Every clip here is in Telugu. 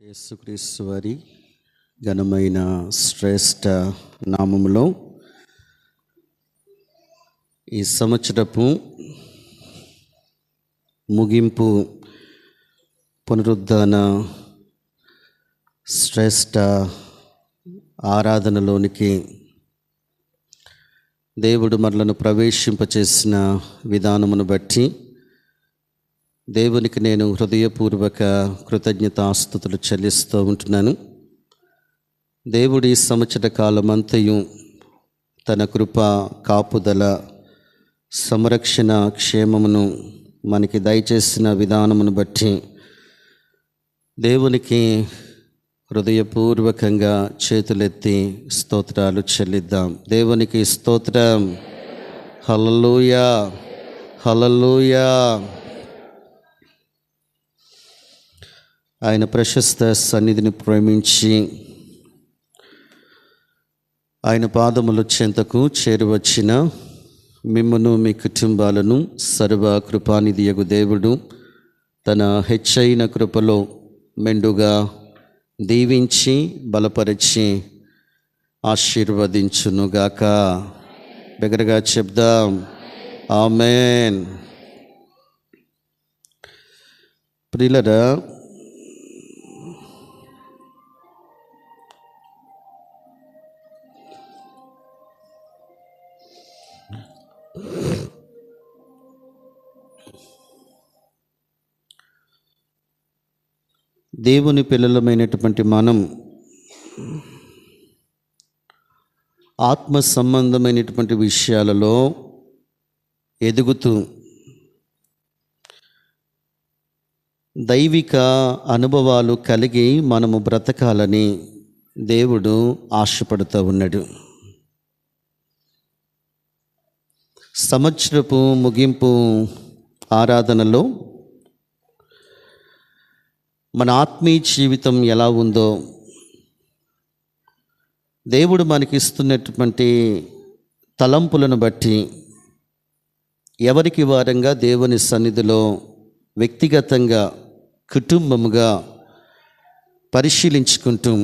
యేసుక్రీస్తు వారి ఘనమైన శ్రేష్ఠ నామములో ఈ సంవత్సరపు ముగింపు పునరుద్ధాన శ్రేష్ఠ ఆరాధనలోనికి దేవుడు మనలను ప్రవేశింపచేసిన విధానమును బట్టి దేవునికి నేను హృదయపూర్వక కృతజ్ఞతాస్తుతులు చెల్లిస్తూ ఉంటున్నాను. దేవుడి సంవత్సర కాలమంతయు తన కృప కాపుదల సంరక్షణ క్షేమమును మనకి దయచేసిన విధానమును బట్టి దేవునికి హృదయపూర్వకంగా చేతులెత్తి స్తోత్రాలు చెల్లిద్దాం. దేవునికి స్తోత్రం. హల్లెలూయా, హల్లెలూయా. ఆయన ప్రశస్త సన్నిధిని ప్రేమించి ఆయన పాదముల చెంతకు చేరువచ్చిన మిమ్మును మీ కుటుంబాలను సర్వ కృపానిధియగు దేవుడు తన హెచ్చైన కృపలో మెండుగా దీవించి బలపరిచి ఆశీర్వదించునుగాక. బిగ్గరగా చెప్దాం, ఆమేన్. ప్రియులారా, దేవుని పిల్లలమైనటువంటి మనం ఆత్మ సంబంధమైనటువంటి విషయాలలో ఎదుగుతూ దైవిక అనుభవాలు కలిగి మనము బ్రతకాలని దేవుడు ఆశపడుతూ ఉన్నాడు. సంవత్సరపు ముగింపు ఆరాధనలో మన ఆత్మీయ జీవితం ఎలా ఉందో, దేవుడు మనకి ఇస్తున్నటువంటి తలంపులను బట్టి ఎవరికి వారంగా దేవుని సన్నిధిలో వ్యక్తిగతంగా కుటుంబముగా పరిశీలించుకుంటూ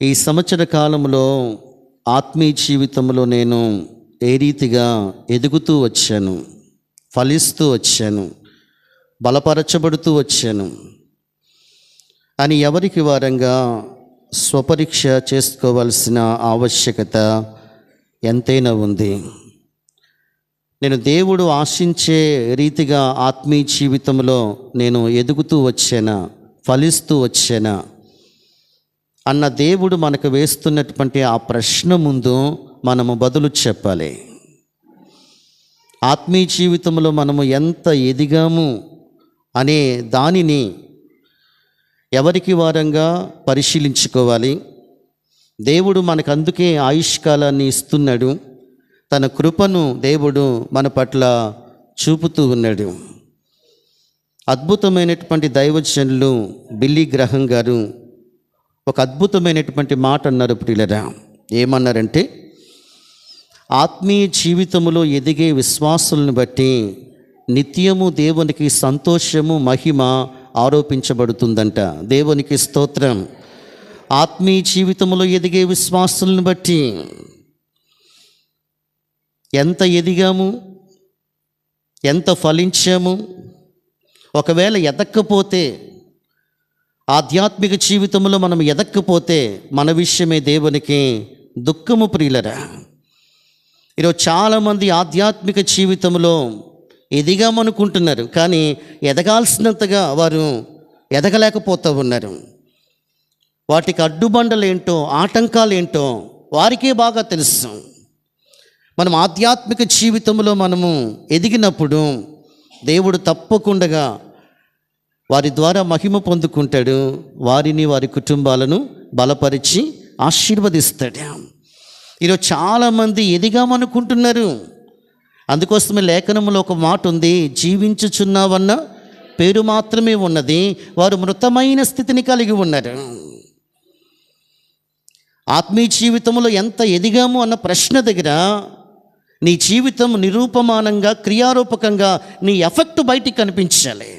ఈ సంవత్సర కాలంలో ఆత్మీయ జీవితంలో నేను ఏ రీతిగా ఎదుగుతూ వచ్చాను, ఫలిస్తూ వచ్చాను, బలపరచబడుతూ వచ్చాను అని ఎవరికి వారంగా స్వపరీక్ష చేసుకోవాల్సిన ఆవశ్యకత ఎంతైనా ఉంది. నేను దేవుడు ఆశించే రీతిగా ఆత్మీయ జీవితంలో నేను ఎదుగుతూ వచ్చానా, ఫలిస్తూ వచ్చానా అన్న దేవుడు మనకు వేస్తున్నటువంటి ఆ ప్రశ్న ముందు మనము బదులు చెప్పాలి. ఆత్మీయ జీవితంలో మనము ఎంత ఎదిగాము అనే దానిని ఎవరికి వారంగా పరిశీలించుకోవాలి. దేవుడు మనకు అందుకే ఆయుష్కాలాన్ని ఇస్తున్నాడు. తన కృపను దేవుడు మన పట్ల చూపుతూ ఉన్నాడు. అద్భుతమైనటువంటి దైవజనులు బిల్లీ గ్రహం గారు ఒక అద్భుతమైనటువంటి మాట అన్నారు. ప్రియులరా, ఏమన్నారంటే, ఆత్మీయ జీవితంలో ఎదిగే విశ్వాసులను బట్టి నిత్యము దేవునికి సంతోషము మహిమ ఆరోపించబడుతుందంట. దేవునికి స్తోత్రం. ఆత్మీయ జీవితంలో ఎదిగే విశ్వాసులను బట్టి ఎంత ఎదిగాము, ఎంత ఫలించాము, ఒకవేళ ఎదక్కపోతే, ఆధ్యాత్మిక జీవితంలో మనం ఎదక్కపోతే మన విషయమే దేవునికి దుఃఖము. ప్రియులరా, ఈరోజు చాలామంది ఆధ్యాత్మిక జీవితంలో ఎదిగామనుకుంటున్నారు, కానీ ఎదగాల్సినంతగా వారు ఎదగలేకపోతూ ఉన్నారు. వాటికి అడ్డుబండలేంటో, ఆటంకాలేంటో వారికే బాగా తెలుసు. మనం ఆధ్యాత్మిక జీవితంలో మనము ఎదిగినప్పుడు దేవుడు తప్పకుండా వారి ద్వారా మహిమ పొందుకుంటాడు. వారిని, వారి కుటుంబాలను బలపరిచి ఆశీర్వదిస్తాడు. ఈరోజు చాలామంది ఎదిగామనుకుంటున్నారు. అందుకోసమే లేఖనంలో ఒక మాట ఉంది, జీవించుచున్నావన్న పేరు మాత్రమే ఉన్నది, వారు మృతమైన స్థితిని కలిగి ఉన్నారు. ఆత్మీయ జీవితంలో ఎంత ఎదిగాము అన్న ప్రశ్న దగ్గర నీ జీవితం నిరూపమానంగా, క్రియారూపకంగా నీ ఎఫెక్ట్ బయటికి కనిపించాలి.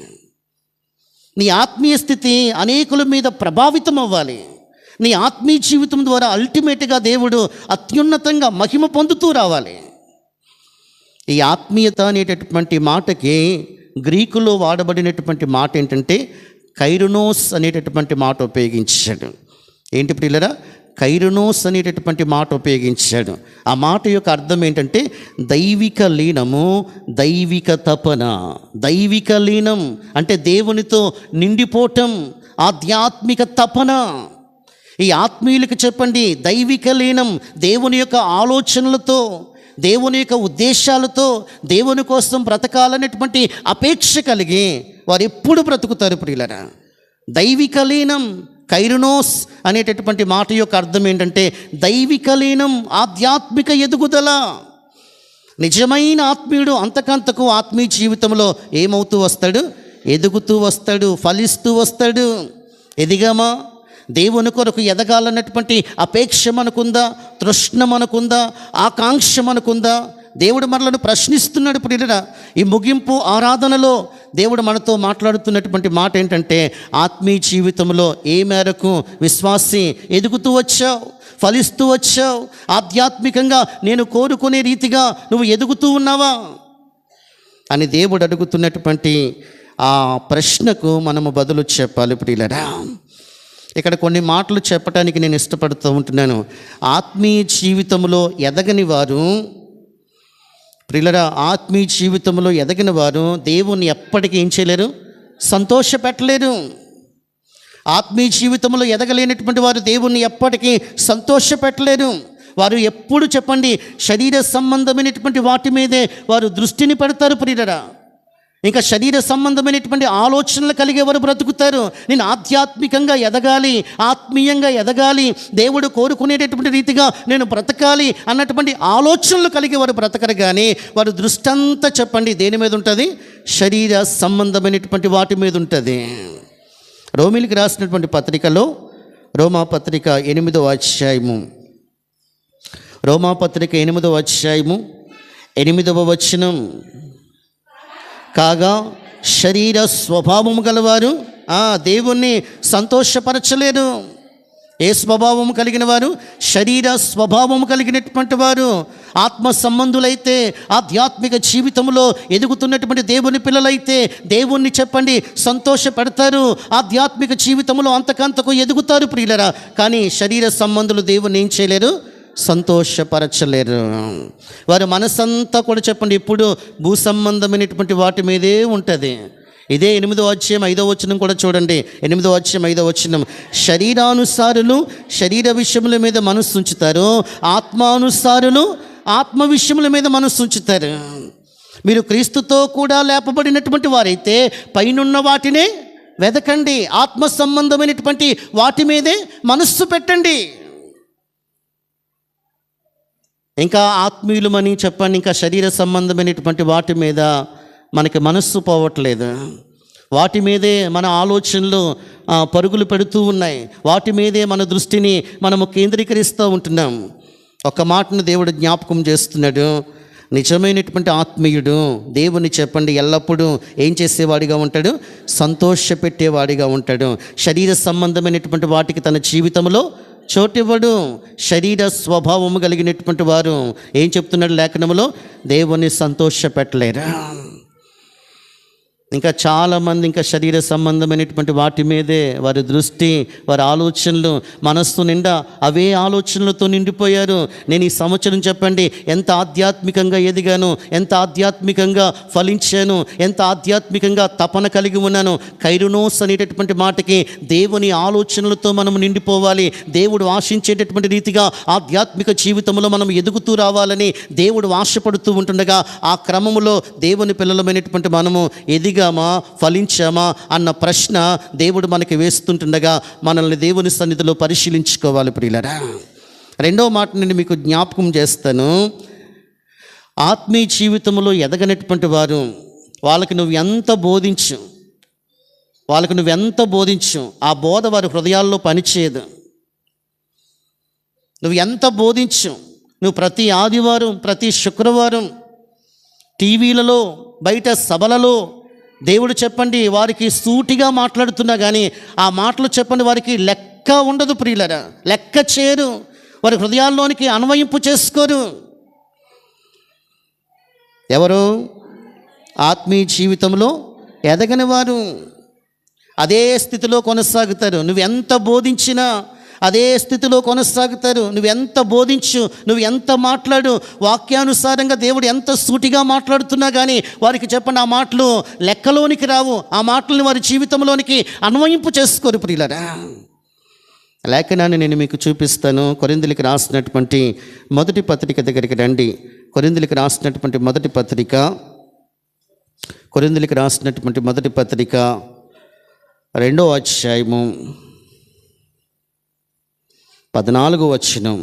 నీ ఆత్మీయ స్థితి అనేకుల మీద ప్రభావితం అవ్వాలి. నీ ఆత్మీయ జీవితం ద్వారా అల్టిమేట్గా దేవుడు అత్యున్నతంగా మహిమ పొందుతూ రావాలి. ఈ ఆత్మీయత అనేటటువంటి మాటకి గ్రీకులో వాడబడినటువంటి మాట ఏంటంటే కైరునోస్ అనేటటువంటి మాట ఉపయోగించాడు. ఏంటి ప్రియులరా? కైరునోస్ అనేటటువంటి మాట ఉపయోగించాడు. ఆ మాట యొక్క అర్థం ఏంటంటే దైవిక లీనము, దైవిక తపన. దైవిక లీనం అంటే దేవునితో నిండిపోవటం, ఆధ్యాత్మిక తపన. ఈ ఆత్మీయులకు చెప్పండి, దైవిక లీనం దేవుని యొక్క ఆలోచనలతో, దేవుని యొక్క ఉద్దేశాలతో, దేవుని కోసం బ్రతకాలనేటువంటి అపేక్ష కలిగి వారు ఎప్పుడు బ్రతుకుతారు ప్రియులరా. దైవిక లీనం, కైరునోస్ అనేటటువంటి మాట యొక్క అర్థం ఏంటంటే దైవిక లీనం, ఆధ్యాత్మిక ఎదుగుదల. నిజమైన ఆత్మీయుడు అంతకంతకు ఆత్మీయ జీవితంలో ఏమవుతూ వస్తాడు? ఎదుగుతూ వస్తాడు, ఫలిస్తూ వస్తాడు. ఎదిగామా? దేవుని కొరకు ఎదగాలన్నటువంటి అపేక్ష మనకుందా? తృష్ణ మనకుందా? ఆకాంక్ష మనకుందా? దేవుడు మనలను ప్రశ్నిస్తున్నాడు ప్రియులరా. ఈ ముగింపు ఆరాధనలో దేవుడు మనతో మాట్లాడుతున్నటువంటి మాట ఏంటంటే ఆత్మీయ జీవితంలో ఏ మేరకు విశ్వాసి ఎదుగుతూ వచ్చావు, ఫలిస్తూ వచ్చావు? ఆధ్యాత్మికంగా నేను కోరుకునే రీతిగా నువ్వు ఎదుగుతూ ఉన్నావా అని దేవుడు అడుగుతున్నటువంటి ఆ ప్రశ్నకు మనము బదులు చెప్పాలి ప్రియులరా. ఇక్కడ కొన్ని మాటలు చెప్పడానికి నేను ఇష్టపడుతూ ఉంటున్నాను. ఆత్మీయ జీవితంలో ఎదగని వారు ప్రియులరా, ఆత్మీయ జీవితంలో ఎదగిన వారు దేవుణ్ణి ఎప్పటికీ ఏం చేయలేరు? సంతోషపెట్టలేరు. ఆత్మీయ జీవితంలో ఎదగలేనటువంటి వారు దేవుణ్ణి ఎప్పటికీ సంతోషపెట్టలేరు. వారు ఎప్పుడు చెప్పండి శరీర సంబంధమైనటువంటి వాటి మీదే వారు దృష్టిని పెడతారు ప్రియులరా. ఇంకా శరీర సంబంధమైనటువంటి ఆలోచనలు కలిగేవారు బ్రతుకుతారు. నేను ఆధ్యాత్మికంగా ఎదగాలి, ఆత్మీయంగా ఎదగాలి, దేవుడు కోరుకునేటటువంటి రీతిగా నేను బ్రతకాలి అన్నటువంటి ఆలోచనలు కలిగేవారు బ్రతకరు. కానీ వారు దృష్టి అంతా చెప్పండి దేని మీద ఉంటుంది? శరీర సంబంధమైనటువంటి వాటి మీద ఉంటుంది. రోమీలకు రాసినటువంటి పత్రికలో రోమాపత్రిక 8వ అధ్యాయము, రోమాపత్రిక 8వ అధ్యాయము 8వ వచనం, కాగా శరీర స్వభావము గలవారు దేవుణ్ణి సంతోషపరచలేరు. ఏ స్వభావము కలిగిన వారు? శరీర స్వభావము కలిగినటువంటి వారు. ఆత్మ సంబంధులైతే, ఆధ్యాత్మిక జీవితంలో ఎదుగుతున్నటువంటి దేవుని పిల్లలైతే దేవుణ్ణి చెప్పండి సంతోషపెడతారు, ఆధ్యాత్మిక జీవితంలో అంతకంతకు ఎదుగుతారు ప్రియులరా. కానీ శరీర సంబంధులు దేవుణ్ణి ఏం చేయలేరు? సంతోషపరచలేరు. వారి మనసంతా కూడా చెప్పండి ఇప్పుడు భూ సంబంధమైనటువంటి వాటి మీదే ఉంటుంది. ఇదే 8వ అధ్యాయం 5వ వచనం కూడా చూడండి. 8వ అధ్యాయం 5వ వచనం, శరీరానుసారులు శరీర విషయముల మీద మనస్సు ఉంచుతారు, ఆత్మానుసారులు ఆత్మ విషయముల మీద మనస్సు ఉంచుతారు. మీరు క్రీస్తుతో కూడా లేపబడినటువంటి వారైతే పైనున్న వాటినే వెదకండి, ఆత్మ సంబంధమైనటువంటి వాటి మీదే మనస్సు పెట్టండి. ఇంకా ఆత్మీయులమని చెప్పండి, ఇంకా శరీర సంబంధమైనటువంటి వాటి మీద మనకి మనస్సు పోవట్లేదు. వాటి మీదే మన ఆలోచనలు పరుగులు పెడుతూ ఉన్నాయి. వాటి మీదే మన దృష్టిని మనము కేంద్రీకరిస్తూ ఉంటున్నాం. ఒక మాటను దేవుడు జ్ఞాపకం చేస్తున్నాడు. నిజమైనటువంటి ఆత్మీయుడు దేవుని చెప్పండి ఎల్లప్పుడూ ఏం చేసేవాడిగా ఉంటాడు? సంతోషపెట్టేవాడిగా ఉంటాడు. శరీర సంబంధమైనటువంటి వాటికి తన జీవితంలో చోటివ్వడు. శరీర స్వభావము కలిగినటువంటి వారు ఏం చెప్తున్నాడు లేఖనములో? దేవుని సంతోషపెట్టలేరు. ఇంకా చాలామంది ఇంకా శరీర సంబంధమైనటువంటి వాటి మీదే వారి దృష్టి, వారి ఆలోచనలు, మనస్సు నిండా అవే ఆలోచనలతో నిండిపోయారు. నేను ఈ సంవత్సరం చెప్పండి ఎంత ఆధ్యాత్మికంగా ఎదిగాను, ఎంత ఆధ్యాత్మికంగా ఫలించాను, ఎంత ఆధ్యాత్మికంగా తపన కలిగి ఉన్నాను. కైరునోస్ అనేటటువంటి మాటకి దేవుని ఆలోచనలతో మనం నిండిపోవాలి. దేవుడు ఆశించేటటువంటి రీతిగా ఆధ్యాత్మిక జీవితంలో మనం ఎదుగుతూ రావాలని దేవుడు ఆశపడుతూ ఉంటుండగా ఆ క్రమంలో దేవుని పిల్లలమైనటువంటి మనము ఎదిగామా, ఫలించామా అన్న ప్రశ్న దేవుడు మనకి వేస్తుంటుండగా మనల్ని దేవుని సన్నిధిలో పరిశీలించుకోవాలి ప్రియులరా. రెండో మాట నేను మీకు జ్ఞాపకం చేస్తాను. ఆత్మీయ జీవితంలో ఎదగనటువంటి వారు వాళ్ళకి నువ్వు ఎంత బోధించు ఆ బోధ వారి హృదయాల్లో పనిచేయదు. నువ్వు ఎంత బోధించు, నువ్వు ప్రతి ఆదివారం, ప్రతి శుక్రవారం టీవీలలో, బయట సభలలో దేవుడు చెప్పండి వారికి సూటిగా మాట్లాడుతున్నా కానీ ఆ మాటలు చెప్పండి వారికి లెక్క ఉండదు ప్రియులరా, లెక్క చేయరు, వారి హృదయాల్లోనికి అన్వయింపు చేసుకోరు. ఎవరు? ఆత్మీయ జీవితంలో ఎదగని వారు అదే స్థితిలో కొనసాగుతారు. నువ్వెంత బోధించినా అదే స్థితిలో కొనసాగుతారు. నువ్వెంత బోధించు, నువ్వు ఎంత మాట్లాడు, వాక్యానుసారంగా దేవుడు ఎంత సూటిగా మాట్లాడుతున్నా కానీ వారికి చెప్పండి ఆ మాటలు లెక్కలోనికి రావు, ఆ మాటలను వారి జీవితంలోనికి అన్వయింపు చేసుకోరు ప్రియులరా. లేఖనాన్ని నేను మీకు చూపిస్తాను. కొరింథీయులకు రాసినటువంటి మొదటి పత్రిక దగ్గరికి రండి. కొరింథీయులకు రాసినటువంటి మొదటి పత్రిక, కొరింథీయులకు రాసినటువంటి మొదటి పత్రిక 2వ అధ్యాయము 14వ వచనం.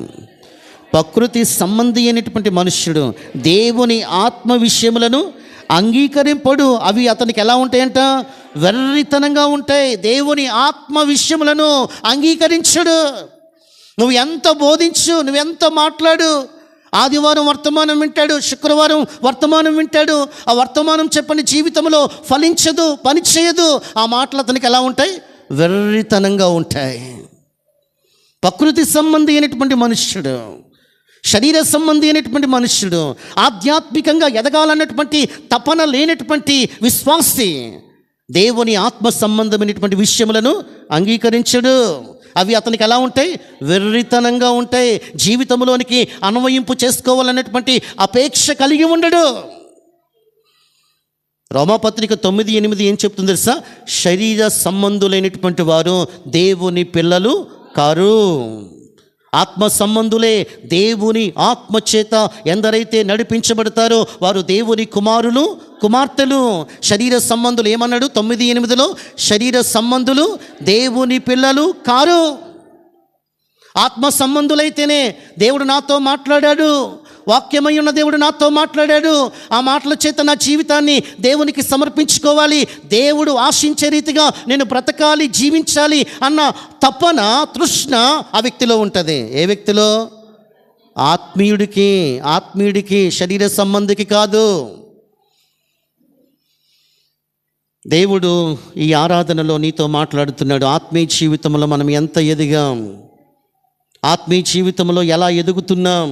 ప్రకృతి సంబంధి అయినటువంటి మనుష్యుడు దేవుని ఆత్మ విషయములను అంగీకరింపడు, అవి అతనికి ఎలా ఉంటాయంట? వెర్రితనంగా ఉంటాయి. దేవుని ఆత్మ విషయములను అంగీకరించడు. నువ్వు ఎంత బోధించు, నువ్వెంత మాట్లాడు, ఆదివారం వర్తమానం వింటాడు, శుక్రవారం వర్తమానం వింటాడు, ఆ వర్తమానం చెప్పని జీవితంలో ఫలించదు, పని చేయదు. ఆ మాటలు అతనికి ఎలా ఉంటాయి? వెర్రితనంగా ఉంటాయి. ప్రకృతి సంబంధి అయినటువంటి మనుష్యుడు, శరీర సంబంధి అయినటువంటి మనుష్యుడు, ఆధ్యాత్మికంగా ఎదగాలన్నటువంటి తపన లేనటువంటి విశ్వాసి దేవుని ఆత్మ సంబంధమైనటువంటి విషయములను అంగీకరించడు. అవి అతనికి ఎలా ఉంటాయి? వెర్రితనంగా ఉంటాయి. జీవితంలోనికి అన్వయింపు చేసుకోవాలన్నటువంటి అపేక్ష కలిగి ఉండడు. రోమాపత్రిక 9:8 ఏం చెప్తుంది తెలుసా? శరీర సంబంధులైనటువంటి వారు దేవుని పిల్లలు కారు, ఆత్మ సంబంధులే దేవుని ఆత్మ చేత ఎందరైతే నడిపించబడతారో వారు దేవుని కుమారులు కుమార్తెలు. శరీర సంబంధులు ఏమన్నాడు 9:8లో? శరీర సంబంధులు దేవుని పిల్లలు కారు. ఆత్మ సంబంధులైతేనే దేవుడు నాతో మాట్లాడాడు, వాక్యమై ఉన్న దేవుడు నాతో మాట్లాడాడు, ఆ మాటల చేత నా జీవితాన్ని దేవునికి సమర్పించుకోవాలి, దేవుడు ఆశించే రీతిగా నేను బ్రతకాలి, జీవించాలి అన్న తపన, తృష్ణ ఆ వ్యక్తిలో ఉంటుంది. ఏ వ్యక్తిలో? ఆత్మీయుడికి, శరీర సంబంధికి కాదు. దేవుడు ఈ ఆరాధనలో నీతో మాట్లాడుతున్నాడు. ఆత్మీయ జీవితంలో మనం ఎంత ఎదిగాం, ఆత్మీయ జీవితంలో ఎలా ఎదుగుతున్నాం,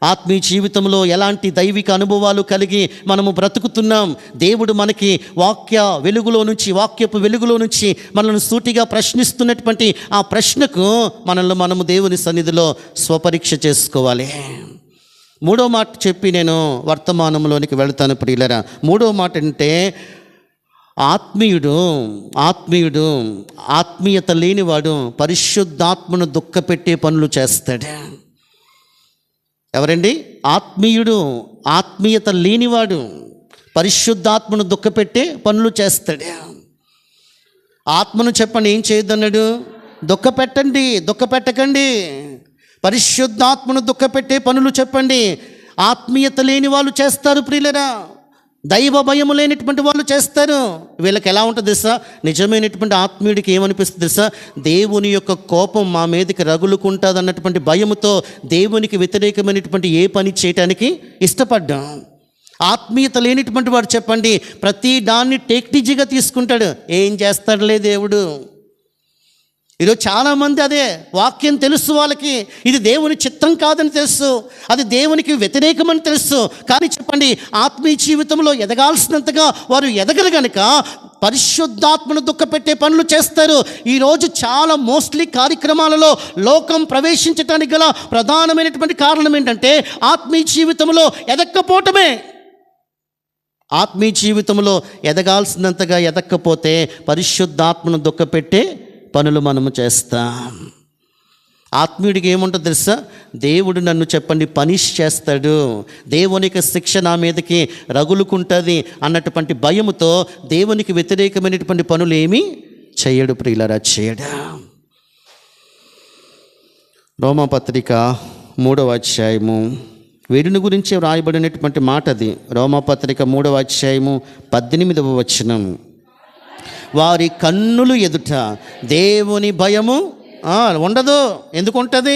ఆత్మీయ జీవితంలో ఎలాంటి దైవిక అనుభవాలు కలిగి మనము బ్రతుకుతున్నాం. దేవుడు మనకి వాక్యపు వెలుగులో నుంచి మనల్ని సూటిగా ప్రశ్నిస్తున్నటువంటి ఆ ప్రశ్నకు మనము దేవుని సన్నిధిలో స్వపరీక్ష చేసుకోవాలి. 3వ మాట చెప్పి నేను వర్తమానంలోనికి వెళ్తాను ప్రియులరా. 3వ మాట అంటే ఆత్మీయత లేనివాడు పరిశుద్ధాత్మను దుఃఖపెట్టే పనులు చేస్తాడు. ఎవరండి? ఆత్మీయత లేనివాడు పరిశుద్ధాత్మను దుఃఖపెట్టే పనులు చేస్తాడు. ఆత్మను చెప్పండి ఏం చేయొద్దన్నాడు? దుఃఖపెట్టకండి. పరిశుద్ధాత్మను దుఃఖపెట్టే పనులు చెప్పండి. ఆత్మీయత లేని వాళ్ళు చేస్తారు ప్రియులరా, దైవ భయము లేనటువంటి వాళ్ళు చేస్తారు. వీళ్ళకి ఎలా ఉంటుంది తెలుసా? నిజమైనటువంటి ఆత్మీయుడికి ఏమనిపిస్తుంది తెలుసా? దేవుని యొక్క కోపం మా మీదకి రగులుకుంటుంది అన్నటువంటి భయముతో దేవునికి వ్యతిరేకమైనటువంటి ఏ పని చేయటానికి ఇష్టపడ్డాం. ఆత్మీయత లేనటువంటి వాడు చెప్పండి ప్రతి దాన్ని టేక్టీజీగా తీసుకుంటాడు. ఏం చేస్తాడులే దేవుడు. ఈరోజు చాలామంది అదే వాక్యం తెలుసు, వాళ్ళకి ఇది దేవుని చిత్తం కాదని తెలుసు, అది దేవునికి వ్యతిరేకమని తెలుసు, కానీ చెప్పండి ఆత్మీయ జీవితంలో ఎదగాల్సినంతగా వారు ఎదగరు కనుక పరిశుద్ధాత్మను దుఃఖపెట్టే పనులు చేస్తారు. ఈరోజు చాలా మోస్ట్లీ కార్యక్రమాలలో లోకం ప్రవేశించడానికి గల ప్రధానమైనటువంటి కారణం ఏంటంటే ఆత్మీయ జీవితంలో ఎదక్కపోవటమే. ఆత్మీయ జీవితంలో ఎదగాల్సినంతగా ఎదక్కపోతే పరిశుద్ధాత్మను దుఃఖపెట్టే పనులు మనము చేస్తాం. ఆత్మీయుడికి ఏముంటుంది తెలుసా? దేవుడు నన్ను చెప్పండి పనిష్ చేస్తాడు, దేవునికి శిక్ష నా మీదకి రగులుకుంటుంది అన్నటువంటి భయముతో దేవునికి వ్యతిరేకమైనటువంటి పనులు ఏమీ చేయడు ప్రియులారా, చేయడా. రోమాపత్రిక 3వ అధ్యాయము వీరిని గురించి వ్రాయబడినటువంటి మాట అది. రోమాపత్రిక 3వ అధ్యాయము 18వ వచనం. వారి కన్నులు ఎదుట దేవుని భయము ఉండదు. ఎందుకు ఉంటుంది?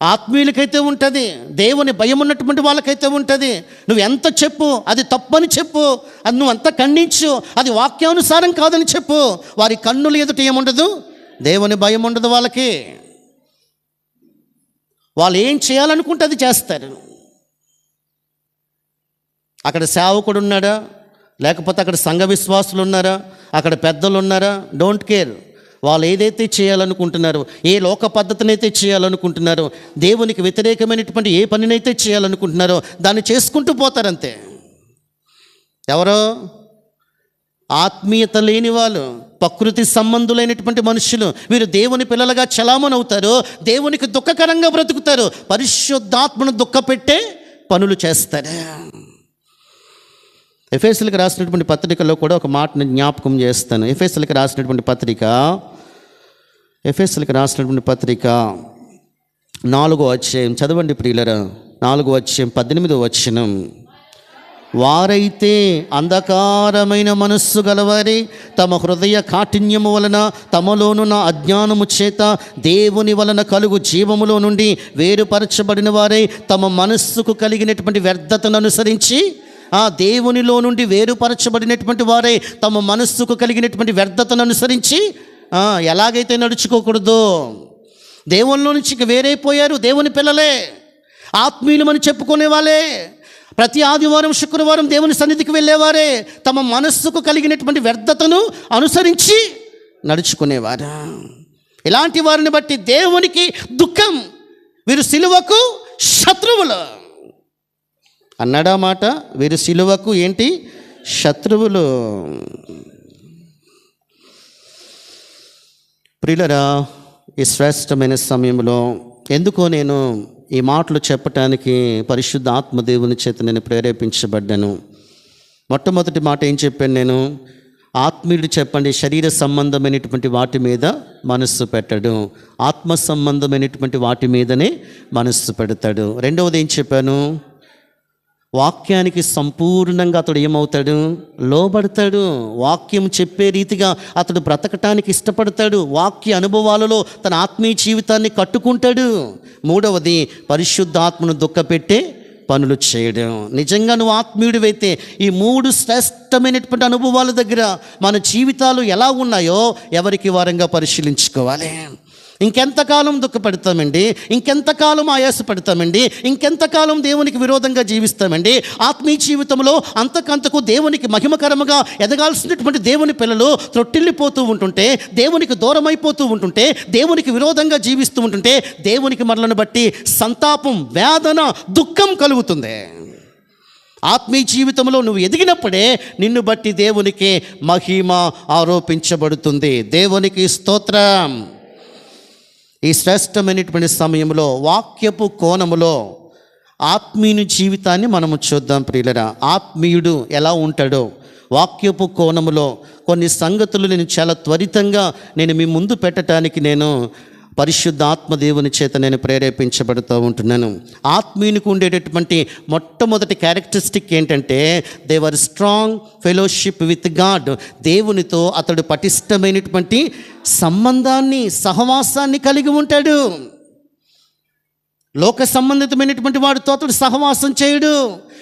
ఆత్మీయులకైతే ఉంటుంది, దేవుని భయం ఉన్నటువంటి వాళ్ళకైతే ఉంటుంది. నువ్వు ఎంత చెప్పు అది తప్పని చెప్పు, అది నువ్వు అంత ఖండించు, అది వాక్యానుసారం కాదని చెప్పు, వారి కన్నుల ఎదుట ఏముండదు, దేవుని భయం ఉండదు వాళ్ళకి. వాళ్ళు ఏం చేయాలనుకుంటే అది చేస్తారు. అక్కడ సేవకుడు ఉన్నాడా, లేకపోతే అక్కడ సంఘ విశ్వాసులు ఉన్నారా, అక్కడ పెద్దలు ఉన్నారా, డోంట్ కేర్. వాళ్ళు ఏదైతే చేయాలనుకుంటున్నారో, ఏ లోక పద్ధతినైతే చేయాలనుకుంటున్నారో, దేవునికి వ్యతిరేకమైనటువంటి ఏ పనినైతే చేయాలనుకుంటున్నారో దాన్ని చేసుకుంటూ పోతారంతే. ఎవరో ఆత్మీయత లేని వాళ్ళు, ప్రకృతి సంబంధులైనటువంటి మనుషులు, వీరు దేవుని పిల్లలుగా చలామణి అవుతారు, దేవునికి దుఃఖకరంగా బ్రతుకుతారు, పరిశుద్ధాత్మను దుఃఖపెట్టే పనులు చేస్తారు. ఎఫెసీయులకు రాసినటువంటి పత్రికలో కూడా ఒక మాటను జ్ఞాపకం చేస్తాను. ఎఫెసీయులకు రాసినటువంటి పత్రిక 4వ అధ్యాయం చదవండి ప్రియులరా. 4వ అధ్యాయం 18వ వచనం. వారైతే అంధకారమైన మనస్సు గలవారి తమ హృదయ కాఠిన్యము వలన తమలోనున్న అజ్ఞానము చేత దేవుని వలన కలుగు జీవములో నుండి వేరుపరచబడిన వారై తమ మనస్సుకు కలిగినటువంటి వ్యర్థతను అనుసరించి, ఆ దేవునిలో నుండి వేరుపరచబడినటువంటి వారే తమ మనస్సుకు కలిగినటువంటి వ్యర్థతను అనుసరించి ఎలాగైతే నడుచుకోకూడదు, దేవునిలో నుంచి వేరైపోయారు. దేవుని పిల్లలే, ఆత్మీయులమని చెప్పుకునే వాళ్ళే, ప్రతి ఆదివారం శుక్రవారం దేవుని సన్నిధికి వెళ్ళేవారే, తమ మనస్సుకు కలిగినటువంటి వ్యర్థతను అనుసరించి నడుచుకునేవారు. ఇలాంటి వారిని బట్టి దేవునికి దుఃఖం. వీరు సిలువకు శత్రువులు అన్నాడా మాట. వీరు సిలువకు ఏంటి, శత్రువులు. ప్రియులరా, ఈ శ్రేష్టమైన సమయంలో ఎందుకో నేను ఈ మాటలు చెప్పటానికి పరిశుద్ధ ఆత్మదేవుని చేత నేను ప్రేరేపించబడ్డాను. మొట్టమొదటి మాట ఏం చెప్పాను నేను, ఆత్మీయుడు చెప్పండి శరీర సంబంధమైనటువంటి వాటి మీద మనస్సు పెట్టడు, ఆత్మ సంబంధమైనటువంటి వాటి మీదనే మనస్సు పెడతాడు. రెండవది ఏం చెప్పాను, వాక్యానికి సంపూర్ణంగా అతడు ఏమవుతాడు, లోబడతాడు. వాక్యం చెప్పే రీతిగా అతడు బ్రతకటానికి ఇష్టపడతాడు, వాక్య అనుభవాలలో తన ఆత్మీయ జీవితాన్ని కట్టుకుంటాడు. మూడవది పరిశుద్ధాత్మను దుఃఖపెట్టే పనులు చేయడం. నిజంగా నువ్వు ఆత్మీయుడివైతే ఈ 3 శ్రేష్టమైనటువంటి అనుభవాల దగ్గర మన జీవితాలు ఎలా ఉన్నాయో ఎవరికి వారంగా పరిశీలించుకోవాలి. ఇంకెంతకాలం దుఃఖపడతామండి, ఇంకెంతకాలం ఆయాసపడతామండి, ఇంకెంతకాలం దేవునికి విరోధంగా జీవిస్తామండి. ఆత్మీయ జీవితంలో అంతకంతకు దేవునికి మహిమకరముగా ఎదగాల్సినటువంటి దేవుని పిల్లలు త్రొట్టిల్లిపోతూ ఉంటుంటే, దేవునికి దూరం అయిపోతూ ఉంటుంటే, దేవునికి విరోధంగా జీవిస్తూ ఉంటుంటే దేవునికి మనలను బట్టి సంతాపం, వేదన, దుఃఖం కలుగుతుంది. ఆత్మీయ జీవితంలో నువ్వు ఎదిగినప్పుడే నిన్ను బట్టి దేవునికి మహిమ ఆరోపించబడుతుంది. దేవునికి స్తోత్రం. ఈ శ్రేష్టమైనటువంటి సమయంలో వాక్యపు కోణములో ఆత్మీయుని జీవితాన్ని మనము చూద్దాం ప్రియులరా. ఆత్మీయుడు ఎలా ఉంటాడో వాక్యపు కోణములో కొన్ని సంగతులు నేను చాలా త్వరితంగా మీ ముందు పెట్టడానికి నేను పరిశుద్ధ ఆత్మదేవుని చేత నేను ప్రేరేపించబడుతూ ఉంటున్నాను. ఆత్మీయునికి ఉండేటటువంటి మొట్టమొదటి క్యారెక్టరిస్టిక్ ఏంటంటే they were strong fellowship with God. దేవునితో అతడు పటిష్టమైనటువంటి సంబంధాన్ని, సహవాసాన్ని కలిగి ఉంటాడు. లోక సంబంధితమైనటువంటి వాడితో అతడు సహవాసం చేయడు,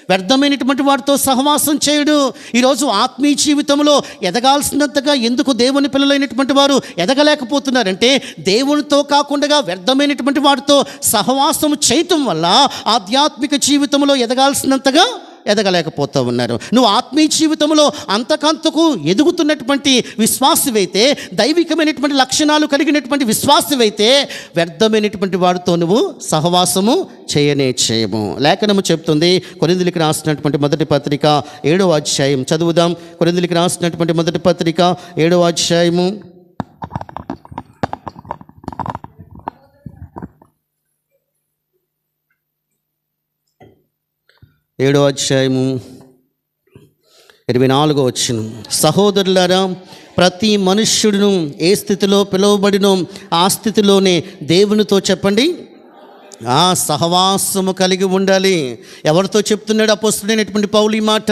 వ్యర్థమైనటువంటి వాడితో సహవాసం చేయడు. ఈరోజు ఆత్మీయ జీవితంలో ఎదగాల్సినంతగా ఎందుకు దేవుని పిల్లలైనటువంటి వారు ఎదగలేకపోతున్నారంటే దేవునితో కాకుండా వ్యర్థమైనటువంటి వాడితో సహవాసం చేయటం వల్ల ఆధ్యాత్మిక జీవితంలో ఎదగాల్సినంతగా ఎదగలేకపోతూ ఉన్నారు. నువ్వు ఆత్మీయ జీవితంలో అంతకంతకు ఎదుగుతున్నటువంటి విశ్వాసవైతే, దైవికమైనటువంటి లక్షణాలు కలిగినటువంటి విశ్వాసవైతే వ్యర్థమైనటువంటి వాడితో నువ్వు సహవాసము చేయము. లేఖనము చెప్తుంది, కొరింథీయులకు రాసినటువంటి మొదటి పత్రిక 7వ అధ్యాయం చదువుదాం. కొరింథీయులకు రాసినటువంటి మొదటి పత్రిక 7వ అధ్యాయము 7వ అధ్యాయము 24వ వచనం. సహోదరులారా, ప్రతి మనుష్యుడును ఏ స్థితిలో పిలువబడినో ఆ స్థితిలోనే దేవునితో చెప్పండి సహవాసము కలిగి ఉండాలి. ఎవరితో చెప్తున్నాడు అపోస్తలుడైనటువంటి పౌలు ఈ మాట?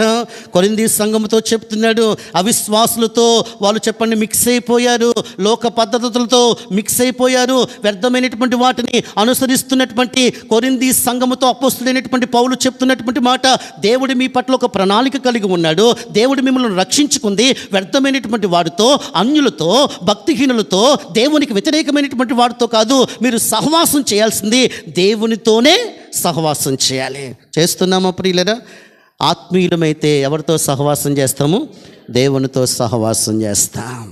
కొరింథీ సంఘముతో చెప్తున్నాడు. అవిశ్వాసులతో వాళ్ళు చెప్పండి మిక్స్ అయిపోయారు, లోక పద్ధతులతో మిక్స్ అయిపోయారు, వ్యర్థమైనటువంటి వాటిని అనుసరిస్తున్నటువంటి కొరింథీ సంఘముతో అపోస్తలుడైనటువంటి పౌలు చెప్తున్నటువంటి మాట, దేవుడు మీ పట్ల ఒక ప్రణాళిక కలిగి ఉన్నాడు. దేవుడు మిమ్మల్ని రక్షించుకుంది వ్యర్థమైనటువంటి వాడితో, అన్యులతో, భక్తిహీనులతో, దేవునికి వ్యతిరేకమైనటువంటి వాడితో కాదు. మీరు సహవాసం చేయాల్సింది దేవునితోనే సహవాసం చేయాలి. చేస్తున్నామా ప్రియులరా? ఆత్మీయులమైతే ఎవరితో సహవాసం చేస్తాము? దేవునితో సహవాసం చేస్తాం.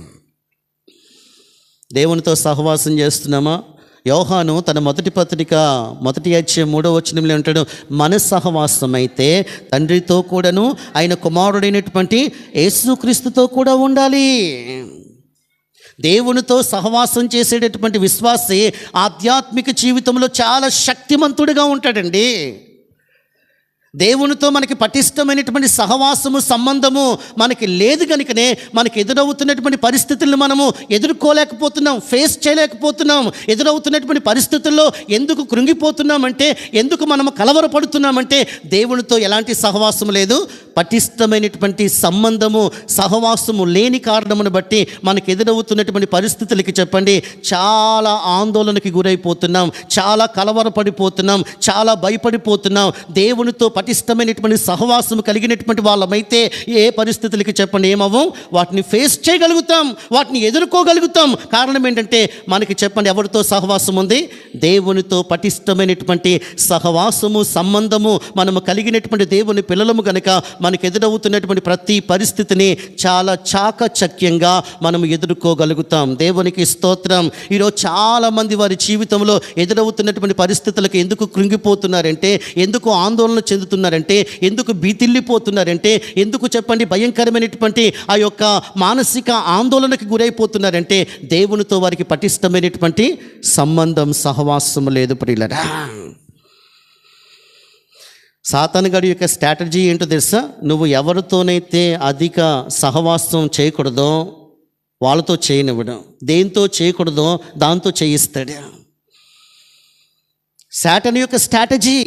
దేవునితో సహవాసం చేస్తున్నామా? యోహాను తన మొదటి పత్రిక 1:3 ఉంటాడు, మన సహవాసం అయితే తండ్రితో కూడాను ఆయన కుమారుడైనటువంటి యేసుక్రీస్తుతో కూడా ఉండాలి. దేవునితో సహవాసం చేసేటటువంటి విశ్వాసి ఆధ్యాత్మిక జీవితంలో చాలా శక్తిమంతుడిగా ఉంటాడండి. దేవునితో మనకి పటిష్టమైనటువంటి సహవాసము, సంబంధము మనకి లేదు కనుకనే మనకి ఎదురవుతున్నటువంటి పరిస్థితులను మనము ఎదుర్కోలేకపోతున్నాం, ఫేస్ చేయలేకపోతున్నాం. ఎదురవుతున్నటువంటి పరిస్థితుల్లో ఎందుకు కృంగిపోతున్నామంటే, ఎందుకు మనము కలవరపడుతున్నామంటే దేవునితో ఎలాంటి సహవాసం లేదు, పటిష్టమైనటువంటి సంబంధము, సహవాసము లేని కారణమును బట్టి మనకు ఎదురవుతున్నటువంటి పరిస్థితులకి చెప్పండి చాలా ఆందోళనకి గురైపోతున్నాం, చాలా కలవరపడిపోతున్నాం, చాలా భయపడిపోతున్నాం. దేవునితో పటిష్టమైనటువంటి సహవాసము కలిగినటువంటి వాళ్ళమైతే ఏ పరిస్థితులకి చెప్పండి ఏమవ్వం, వాటిని ఫేస్ చేయగలుగుతాం, వాటిని ఎదుర్కోగలుగుతాం. కారణం ఏంటంటే మనకి చెప్పండి ఎవరితో సహవాసం ఉంది? దేవునితో పటిష్టమైనటువంటి సహవాసము, సంబంధము మనము కలిగినటువంటి దేవుని పిల్లలము కనుక మనకు ఎదురవుతున్నటువంటి ప్రతి పరిస్థితిని చాలా చాకచక్యంగా మనం ఎదుర్కోగలుగుతాం. దేవునికి స్తోత్రం. ఈరోజు చాలామంది వారి జీవితంలో ఎదురవుతున్నటువంటి పరిస్థితులకు ఎందుకు కృంగిపోతున్నారంటే, ఎందుకు ఆందోళన చెందుతున్నారంటే, ఎందుకు భీతిల్లిపోతున్నారంటే, ఎందుకు చెప్పండి భయంకరమైనటువంటి ఆ యొక్క మానసిక ఆందోళనకి గురైపోతున్నారంటే దేవునితో వారికి పటిష్టమైనటువంటి సంబంధం, సహవాసం లేదు ప్రియులరా. సాతానుగాడి యొక్క స్ట్రాటజీ ఏంటో తెలుసా? నువ్వు ఎవరితోనైతే అధిక సహవాసం చేయకూడదో వాళ్ళతో చేయనివ్వడం, దేంతో చేయకూడదో దాంతో చేయిస్తాడు. సాతాను యొక్క స్ట్రాటజీ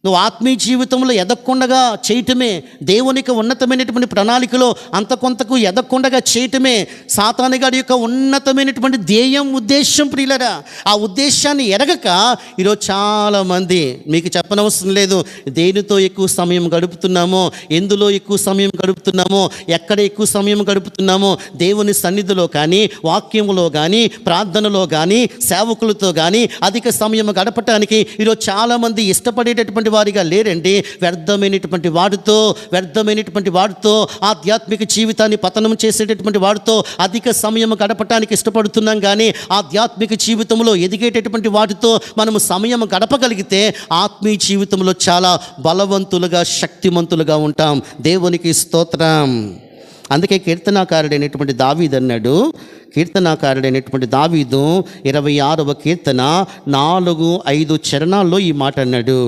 నువ్వు ఆత్మీయ జీవితంలో ఎదగకుండా చేయటమే, దేవునికి ఉన్నతమైనటువంటి ప్రణాళికలో అంత కొంతకు ఎదగకుండా చేయటమే సాతానుగాడి యొక్క ఉన్నతమైనటువంటి ధ్యేయం, ఉద్దేశం ప్రియులరా. ఆ ఉద్దేశాన్ని ఎరగక ఈరోజు చాలామంది, మీకు చెప్పనవసరం లేదు దేనితో ఎక్కువ సమయం గడుపుతున్నామో, ఎందులో ఎక్కువ సమయం గడుపుతున్నామో, ఎక్కడ ఎక్కువ సమయం గడుపుతున్నామో, దేవుని సన్నిధిలో కానీ, వాక్యములో కానీ, ప్రార్థనలో కానీ, సేవకులతో కానీ అధిక సమయం గడపటానికి ఈరోజు చాలామంది ఇష్టపడేటటువంటి వారిగా లేరండి. వ్యర్థమైనటువంటి వాడితో ఆధ్యాత్మిక జీవితాన్ని పతనం చేసేటటువంటి వాడితో అధిక సమయం గడపటానికి ఇష్టపడుతున్నాం. కానీ ఆధ్యాత్మిక జీవితంలో ఎదిగేటటువంటి వాటితో మనము సమయం గడపగలిగితే ఆత్మీయ జీవితంలో చాలా బలవంతులుగా, శక్తిమంతులుగా ఉంటాం. దేవునికి స్తోత్రం. అందుకే కీర్తనాకారుడైనటువంటి దావీదు అన్నాడు, కీర్తనాకారుడైనటువంటి దావీదు 26వ కీర్తన 4-5 చరణాల్లో ఈ మాట అన్నాడు,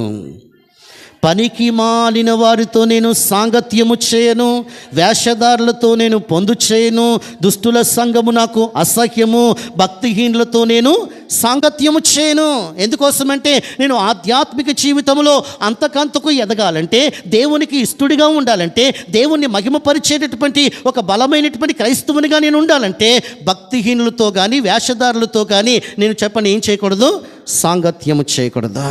పనికి మాలిన వారితో నేను సాంగత్యము చేయను, వేషధారులతో నేను పొందు చేయను, దుష్టుల సంఘము నాకు అసహ్యము, భక్తిహీనులతో నేను సాంగత్యము చేయను. ఎందుకోసమంటే నేను ఆధ్యాత్మిక జీవితంలో అంతకంతకు ఎదగాలంటే, దేవునికి ఇష్టడిగా ఉండాలంటే, దేవుణ్ణి మహిమపరిచేటటువంటి ఒక బలమైనటువంటి క్రైస్తవునిగా నేను ఉండాలంటే భక్తిహీనులతో కానీ, వేషధారులతో కానీ నేను చెప్పండి ఏం చేయకూడదు, సాంగత్యము చేయకూడదు.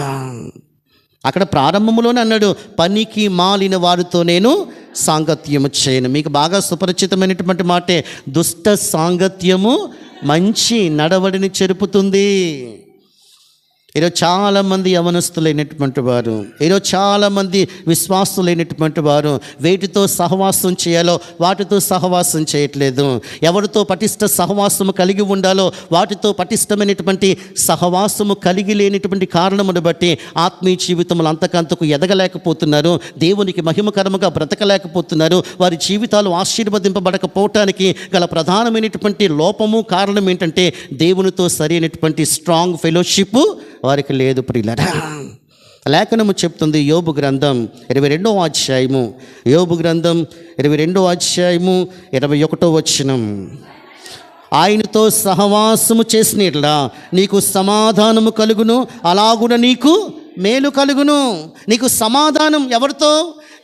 అక్కడ ప్రారంభంలోనే అన్నాడు, పనికి మాలిన వారితో నేను సాంగత్యము చేయను. మీకు బాగా సుపరిచితమైనటువంటి మాటే, దుష్ట సాంగత్యము మంచి నడవడిని చెరుపుతుంది. ఈరోజు చాలామంది యవనస్తులైనటువంటి వారు, ఈరోజు చాలామంది విశ్వాసులైనటువంటి వారు వేటితో సహవాసం చేయాలో వాటితో సహవాసం చేయట్లేదు. ఎవరితో పటిష్ట సహవాసము కలిగి ఉండాలో వాటితో పటిష్టమైనటువంటి సహవాసము కలిగి లేనటువంటి కారణమును బట్టి ఆత్మీయ జీవితంలో అంతకంతకు ఎదగలేకపోతున్నారు, దేవునికి మహిమకరముగా బ్రతకలేకపోతున్నారు. వారి జీవితాలు ఆశీర్వదింపబడకపోవటానికి గల ప్రధానమైనటువంటి లోపము, కారణం ఏంటంటే దేవునితో సరైనటువంటి స్ట్రాంగ్ ఫెలోషిప్ వారికి లేదు ప్రియులారా. లేఖనము చెప్తుంది, యోబు గ్రంథం 22వ అధ్యాయము, యోబు గ్రంథం 22వ అధ్యాయము 21వ వచనం, ఆయనతో సహవాసము చేసినట్లా నీకు సమాధానము కలుగును, అలాగున నీకు మేలు కలుగును. నీకు సమాధానం ఎవరితో?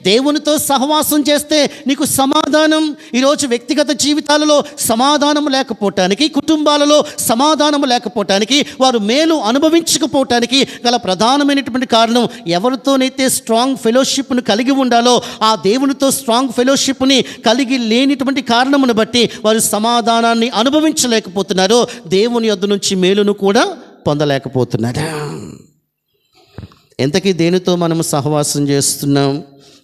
దేవునితో సహవాసం చేస్తే నీకు సమాధానం. ఈరోజు వ్యక్తిగత జీవితాలలో సమాధానం లేకపోవటానికి, కుటుంబాలలో సమాధానం లేకపోవటానికి, వారు మేలు అనుభవించకపోవటానికి గల ప్రధానమైనటువంటి కారణం, ఎవరితోనైతే స్ట్రాంగ్ ఫెలోషిప్ను కలిగి ఉండాలో ఆ దేవునితో స్ట్రాంగ్ ఫెలోషిప్ని కలిగి లేనిటువంటి కారణమును బట్టి వారు సమాధానాన్ని అనుభవించలేకపోతున్నారు, దేవుని యొద్ద నుంచి మేలును కూడా పొందలేకపోతున్నారు. ఎంతకీ దేనితో మనము సహవాసం చేస్తున్నాం?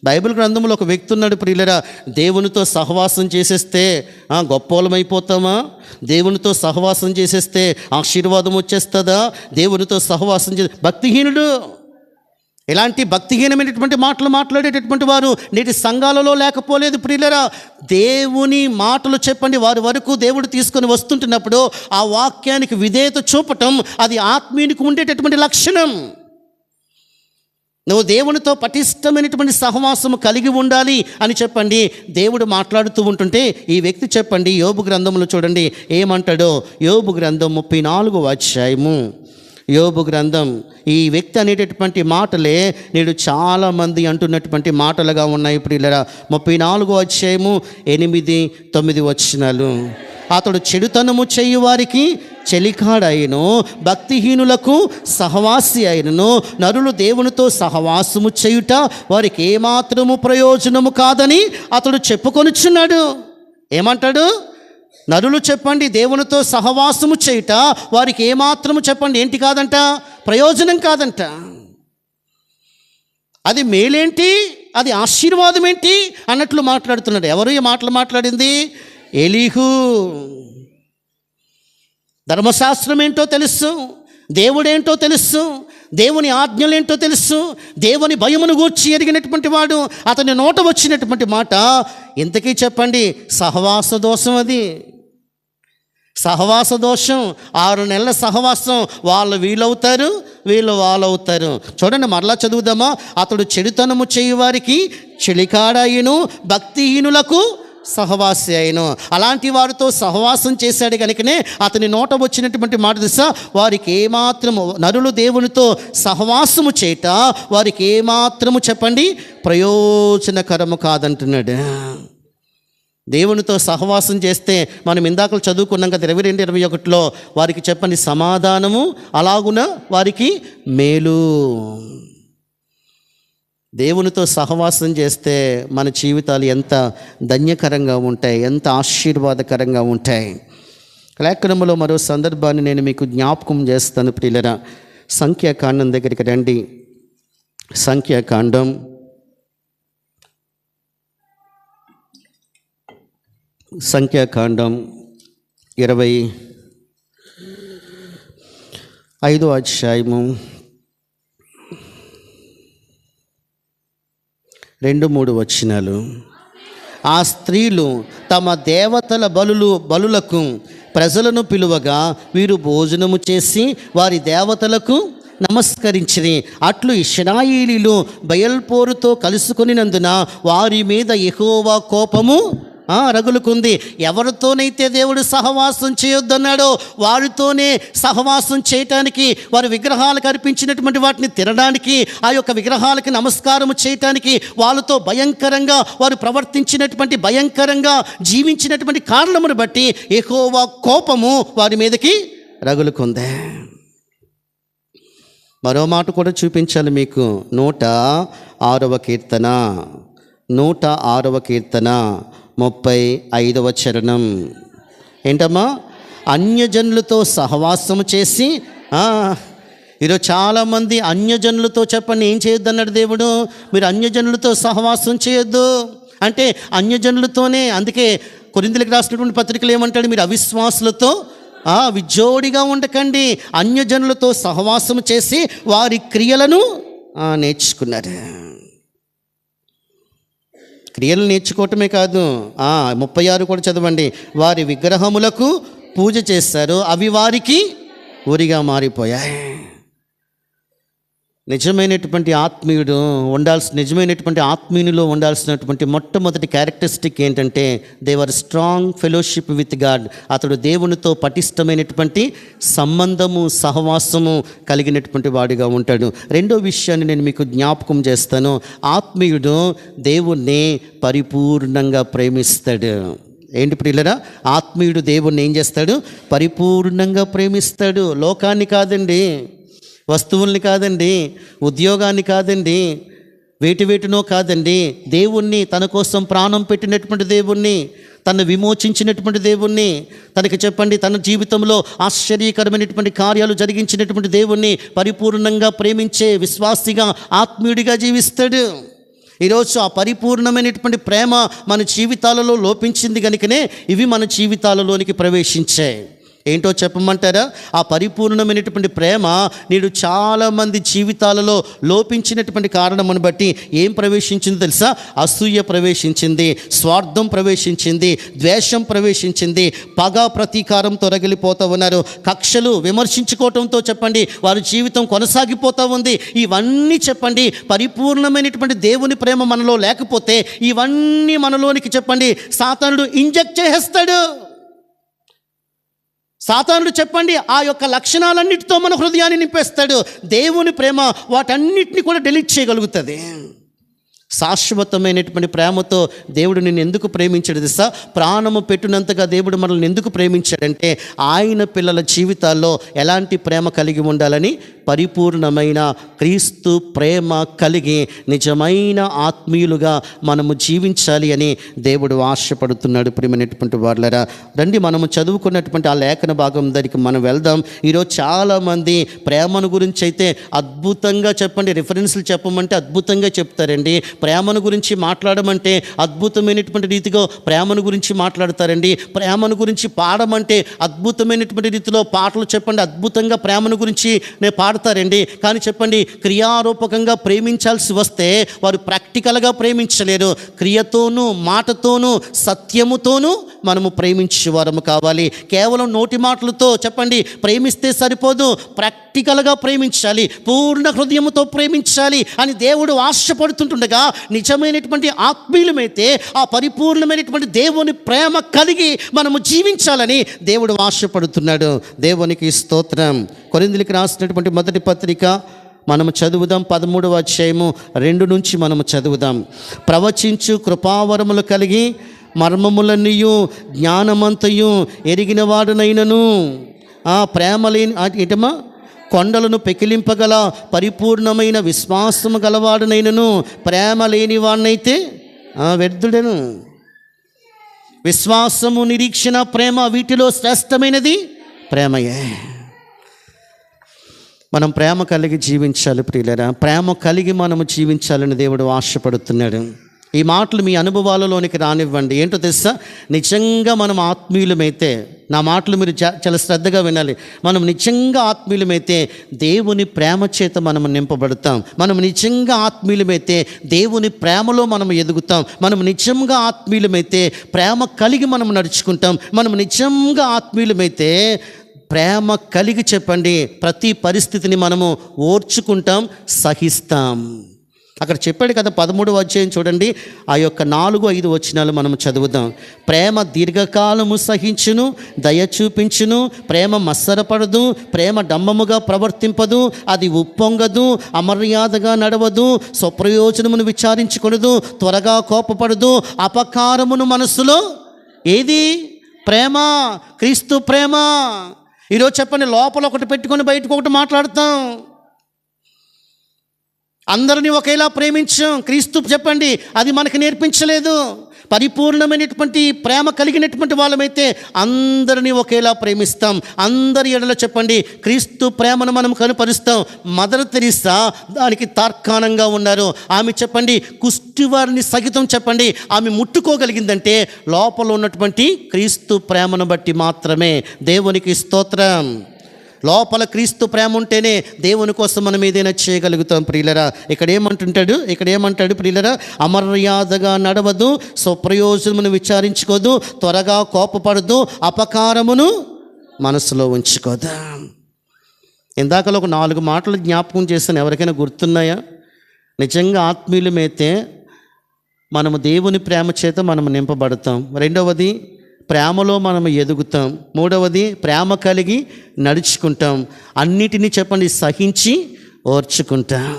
బైబిల్ గ్రంథంలో ఒక వ్యక్తి ఉన్నాడు ప్రియులరా, దేవునితో సహవాసం చేసేస్తే గొప్పోళమైపోతామా? దేవునితో సహవాసం చేసేస్తే ఆశీర్వాదం వచ్చేస్తుందా? దేవునితో సహవాసం భక్తిహీనుడు. ఇలాంటి భక్తిహీనమైనటువంటి మాటలు మాట్లాడేటటువంటి వారు నేటి సంఘాలలో లేకపోలేదు ప్రియులరా. దేవుని మాటలు చెప్పండి వారి వరకు దేవుడు తీసుకొని వస్తుంటున్నప్పుడు ఆ వాక్యానికి విధేయత చూపటం అది ఆత్మీయునికి ఉండేటటువంటి లక్షణం. నువ్వు దేవునితో పటిష్టమైనటువంటి సహవాసము కలిగి ఉండాలి అని చెప్పండి దేవుడు మాట్లాడుతూ ఉంటుంటే ఈ వ్యక్తి చెప్పండి యోబు గ్రంథంలో చూడండి ఏమంటాడో. యోబు గ్రంథం 34వ అధ్యాయము. యోబు గ్రంథం, ఈ వ్యక్తి అనేటటువంటి మాటలే నేడు చాలామంది అంటున్నటువంటి మాటలుగా ఉన్నాయి ప్రియులరా. 34వ అధ్యాయము 8-9 వచనాలు. అతడు చెడుతనము చేయు వారికి చెలికాడైను, భక్తిహీనులకు సహవాసి అయినను, నరులు దేవునితో సహవాసము చేయుట వారికి ఏమాత్రము ప్రయోజనము కాదని అతడు చెప్పుకొనుచున్నాడు. ఏమంటాడు? నరులు చెప్పండి దేవునితో సహవాసము చేయుట వారికి ఏమాత్రము చెప్పండి ఏంటి కాదంట? ప్రయోజనం కాదంట. అది మేలేంటి, అది ఆశీర్వాదం ఏంటి అన్నట్లు మాట్లాడుతున్నాడు. ఎవరు ఈ మాటలు మాట్లాడింది? ఎలీహు. ధర్మశాస్త్రం ఏంటో తెలుసు, దేవుడేంటో తెలుసు, దేవుని ఆజ్ఞలేంటో తెలుసు, దేవుని భయమును గూర్చి ఎరిగినటువంటి వాడు. అతని నోట వచ్చినటువంటి మాట ఇంతకీ చెప్పండి సహవాస దోషం. అది సహవాస దోషం. 6 నెలల సహవాసం, వాళ్ళు వీళ్ళవుతారు, వీళ్ళు వాళ్ళవుతారు. చూడండి మరలా చదువుదామా. అతడు చెడుతనము చేయు వారికి చెలికాడాయిను, భక్తిహీనులకు సహవాసి అయిను. అలాంటి వారితో సహవాసం చేశాడు కనుకనే అతని నోట వచ్చినటువంటి మాట దిశ వారికి ఏమాత్రము, నరులు దేవునితో సహవాసము చేయట వారికి ఏమాత్రము చెప్పండి ప్రయోజనకరము కాదంటున్నాడు. దేవునితో సహవాసం చేస్తే మనం ఇందాకలు చదువుకున్నాం కదా 22-21 వారికి చెప్పండి సమాధానము, అలాగున వారికి మేలు. దేవునితో సహవాసం చేస్తే మన జీవితాలు ఎంత ధన్యకరంగా ఉంటాయి, ఎంత ఆశీర్వాదకరంగా ఉంటాయి. లేఖనములో మరో సందర్భాన్ని నేను మీకు జ్ఞాపకం చేస్తాను ప్రియులరా. సంఖ్యాకాండం దగ్గరికి రండి. సంఖ్యాకాండం 25వ అధ్యాయము 2-3 వచనాలు. ఆ స్త్రీలు తమ దేవతల బలులకు ప్రజలను పిలువగా వీరు భోజనము చేసి వారి దేవతలకు నమస్కరించిరి. అట్లు ఇశ్రాయేలీయులు బయల్పోరుతో కలుసుకొనినందున వారి మీద యెహోవా కోపము రగులుకుంది. ఎవరితోనైతే దేవుడు సహవాసం చేయొద్దన్నాడో వారితోనే సహవాసం చేయటానికి, వారి విగ్రహాలకు అర్పించినటువంటి వాటిని తినడానికి, ఆ యొక్క విగ్రహాలకి నమస్కారం చేయటానికి వాళ్ళతో భయంకరంగా వారు ప్రవర్తించినటువంటి, భయంకరంగా జీవించినటువంటి కారణమును బట్టి యెహోవా కోపము వారి మీదకి రగులుకుంది. మరో మాట కూడా చూపించాలి మీకు. 106వ కీర్తన 35వ చరణం. ఏంటమ్మా? అన్యజనులతో సహవాసము చేసి. ఈరోజు చాలామంది అన్యజనులతో చెప్పండి ఏం చేయొద్దు అన్నాడు దేవుడు. మీరు అన్యజనులతో సహవాసం చేయొద్దు అంటే అన్యజనులతోనే. అందుకే కొరింథీయులకు రాసినటువంటి పత్రికలు ఏమంటాడు? మీరు అవిశ్వాసులతో విజోడిగా ఉండకండి, అన్యజనులతో సహవాసం చేసి వారి క్రియలను నేర్చుకున్నారు. క్రియలు నేర్చుకోవటమే కాదు, 36 కూడా చదవండి. వారి విగ్రహములకు పూజ చేస్తారు, అవి వారికి ఉరిగా మారిపోయాయి. నిజమైనటువంటి ఆత్మీయుడు నిజమైనటువంటి ఆత్మీయునిలో ఉండాల్సినటువంటి మొట్టమొదటి క్యారెక్టరిస్టిక్ ఏంటంటే they are strong fellowship with God. అతడు దేవునితో పటిష్టమైనటువంటి సంబంధము సహవాసము కలిగినటువంటి వాడిగా ఉంటాడు. రెండో విషయాన్ని నేను మీకు జ్ఞాపకం చేస్తాను. ఆత్మీయుడు దేవుణ్ణి పరిపూర్ణంగా ప్రేమిస్తాడు. ఏంటి ప్రియులరా? ఆత్మీయుడు దేవుణ్ణి ఏం చేస్తాడు? పరిపూర్ణంగా ప్రేమిస్తాడు. లోకాన్ని కాదండి, వస్తువుల్ని కాదండి, ఉద్యోగాన్ని కాదండి, వేటినో కాదండి, దేవుణ్ణి, తన కోసం ప్రాణం పెట్టినటువంటి దేవుణ్ణి, తను విమోచించినటువంటి దేవుణ్ణి, తనకి చెప్పండి తన జీవితంలో ఆశ్చర్యకరమైనటువంటి కార్యాలు జరిగించినటువంటి దేవుణ్ణి పరిపూర్ణంగా ప్రేమించే విశ్వాసిగా ఆత్మీయుడిగా జీవిస్తాడు. ఈరోజు ఆ పరిపూర్ణమైనటువంటి ప్రేమ మన జీవితాలలో లోపించింది కనుకనే ఇవి మన జీవితాలలోనికి ప్రవేశించాయి. ఏంటో చెప్పమంటారా? ఆ పరిపూర్ణమైనటువంటి ప్రేమ నేడు చాలామంది జీవితాలలో లోపించినటువంటి కారణమును బట్టి ఏం ప్రవేశించింది తెలుసా? అసూయ ప్రవేశించింది, స్వార్థం ప్రవేశించింది, ద్వేషం ప్రవేశించింది, పగ ప్రతీకారంతో రగిలిపోతూ ఉన్నారు, కక్షలు విమర్శించుకోవటంతో చెప్పండి వారి జీవితం కొనసాగిపోతూ ఉంది. ఇవన్నీ చెప్పండి పరిపూర్ణమైనటువంటి దేవుని ప్రేమ మనలో లేకపోతే ఇవన్నీ మనలోనికి చెప్పండి సాతానుడు ఇంజెక్ట్ చేసేస్తాడు. సాతానుడు చెప్పండి ఆ యొక్క లక్షణాలన్నిటితో మన హృదయాన్ని నింపేస్తాడు. దేవుని ప్రేమ వాటన్నిటిని కూడా డిలీట్ చేయగలుగుతుంది. శాశ్వతమైనటువంటి ప్రేమతో దేవుడు నిన్ను ఎందుకు ప్రేమించాడు తెలుసా? ప్రాణము పెట్టినంతగా దేవుడు మనల్ని ఎందుకు ప్రేమించాడంటే ఆయన పిల్లల జీవితాల్లో ఎలాంటి ప్రేమ కలిగి ఉండాలని, పరిపూర్ణమైన క్రీస్తు ప్రేమ కలిగి నిజమైన ఆత్మీయులుగా మనము జీవించాలి అని దేవుడు ఆశపడుతున్నాడు. ప్రియమైనటువంటి వాళ్ళరా, రండి మనము చదువుకున్నటువంటి ఆ లేఖన భాగం దగ్గరికి మనం వెళ్దాం. ఈరోజు చాలామంది ప్రేమను గురించి అయితే అద్భుతంగా చెప్పండి, రిఫరెన్స్లు చెప్పమంటే అద్భుతంగా చెప్తారండి. ప్రేమను గురించి మాట్లాడమంటే అద్భుతమైనటువంటి రీతిగా ప్రేమను గురించి మాట్లాడతారండి. ప్రేమను గురించి పాడమంటే అద్భుతమైనటువంటి రీతిలో పాటలు చెప్పండి అద్భుతంగా ప్రేమను గురించి పాడతారండి. కానీ చెప్పండి క్రియారూపకంగా ప్రేమించాల్సి వస్తే వారు ప్రాక్టికల్గా ప్రేమించలేరు. క్రియతోనూ మాటతోనూ సత్యముతోనూ మనము ప్రేమించేవారము కావాలి. కేవలం నోటి మాటలతో చెప్పండి ప్రేమిస్తే సరిపోదు, ప్రాక్టికల్గా ప్రేమించాలి, పూర్ణ హృదయముతో ప్రేమించాలి అని దేవుడు ఆశపడుతుంటుండగా నిజమైనటువంటి ఆత్మీయులమైతే ఆ పరిపూర్ణమైనటువంటి దేవుని ప్రేమ కలిగి మనము జీవించాలని దేవుడు ఆశపడుతున్నాడు. దేవునికి స్తోత్రం. కొరింథీయులకు రాసినటువంటి మొదటి పత్రిక మనము చదువుదాం. 13వ అధ్యాయము 2 నుంచి మనము చదువుదాం. ప్రవచించు కృపావరములు కలిగి మర్మములన్నీయు జ్ఞానమంతయు ఎరిగిన వాడునైనను ఆ ప్రేమ లేని ఇటమా కొండలను పెకిలింపగల పరిపూర్ణమైన విశ్వాసము గలవాడునైనను ప్రేమ లేని వాడినైతే వ్యర్థుడను. విశ్వాసము, నిరీక్షణ, ప్రేమ వీటిలో శ్రేష్టమైనది ప్రేమయే. మనం ప్రేమ కలిగి జీవించాలి ప్రియులరా. ప్రేమ కలిగి మనము జీవించాలని దేవుడు ఆశపడుతున్నాడు. ఈ మాటలు మీ అనుభవాలలోనికి రానివ్వండి. ఏంటో తెలుసా? నిజంగా మనం ఆత్మీయులమైతే, నా మాటలు మీరు చాలా శ్రద్ధగా వినాలి, మనం నిజంగా ఆత్మీయులమైతే దేవుని ప్రేమ చేత మనము నింపబడతాం. మనం నిజంగా ఆత్మీయులమైతే దేవుని ప్రేమలో మనం ఎదుగుతాం. మనం నిజంగా ఆత్మీయులమైతే ప్రేమ కలిగి మనం నడుచుకుంటాం. మనం నిజంగా ఆత్మీయులమైతే ప్రేమ కలిగి చెప్పండి ప్రతి పరిస్థితిని మనము ఓర్చుకుంటాం, సహిస్తాం. అక్కడ చెప్పాడు కదా 13వ అధ్యాయం చూడండి, ఆ యొక్క 4-5 వచనాలు మనం చదువుదాం. ప్రేమ దీర్ఘకాలము సహించును, దయ చూపించును, ప్రేమ మత్సరపడదు, ప్రేమ డంబముగా ప్రవర్తింపదు, అది ఉప్పొంగదు, అమర్యాదగా నడవదు, స్వప్రయోజనమును విచారించుకొనదు, త్వరగా కోపపడదు, అపకారమును మనస్సులో ఏది? ప్రేమ, క్రీస్తు ప్రేమ. ఈరోజు చెప్పండి లోపల ఒకటి పెట్టుకొని బయటకు ఒకటి మాట్లాడతాం. అందరినీ ఒకేలా ప్రేమించాం, క్రీస్తు చెప్పండి అది మనకు నేర్పించలేదు. పరిపూర్ణమైనటువంటి ప్రేమ కలిగినటువంటి వాళ్ళమైతే అందరినీ ఒకేలా ప్రేమిస్తాం. అందరి ఎడల చెప్పండి క్రీస్తు ప్రేమను మనం కనుపరుస్తాం. మదర్ తెరీసా దానికి తార్కాణంగా ఉన్నారు. ఆమె చెప్పండి కుష్టివారిని సహితం చెప్పండి ఆమె ముట్టుకోగలిగిందంటే లోపల ఉన్నటువంటి క్రీస్తు ప్రేమను బట్టి మాత్రమే. దేవునికి స్తోత్రం. లోపల క్రీస్తు ప్రేమ ఉంటేనే దేవుని కోసం మనం ఏదైనా చేయగలుగుతాం ప్రియులరా. ఇక్కడ ఏమంటాడు ప్రియులరా? అమర్యాదగా నడవదు, స్వప్రయోజనమును విచారించుకోదు, త్వరగా కోపపడదు, అపకారమును మనసులో ఉంచుకోదు. ఇందాకలో ఒక 4 మాటలు జ్ఞాపకం చేస్తాను, ఎవరికైనా గుర్తున్నాయా? నిజంగా ఆత్మీయులమైతే మనము దేవుని ప్రేమ చేత మనము నింపబడతాం. రెండవది, ప్రేమలో మనము ఎదుగుతాం. మూడవది, ప్రేమ కలిగి నడుచుకుంటాం. అన్నిటినీ చెప్పండి, సహించి ఓర్చుకుంటాం.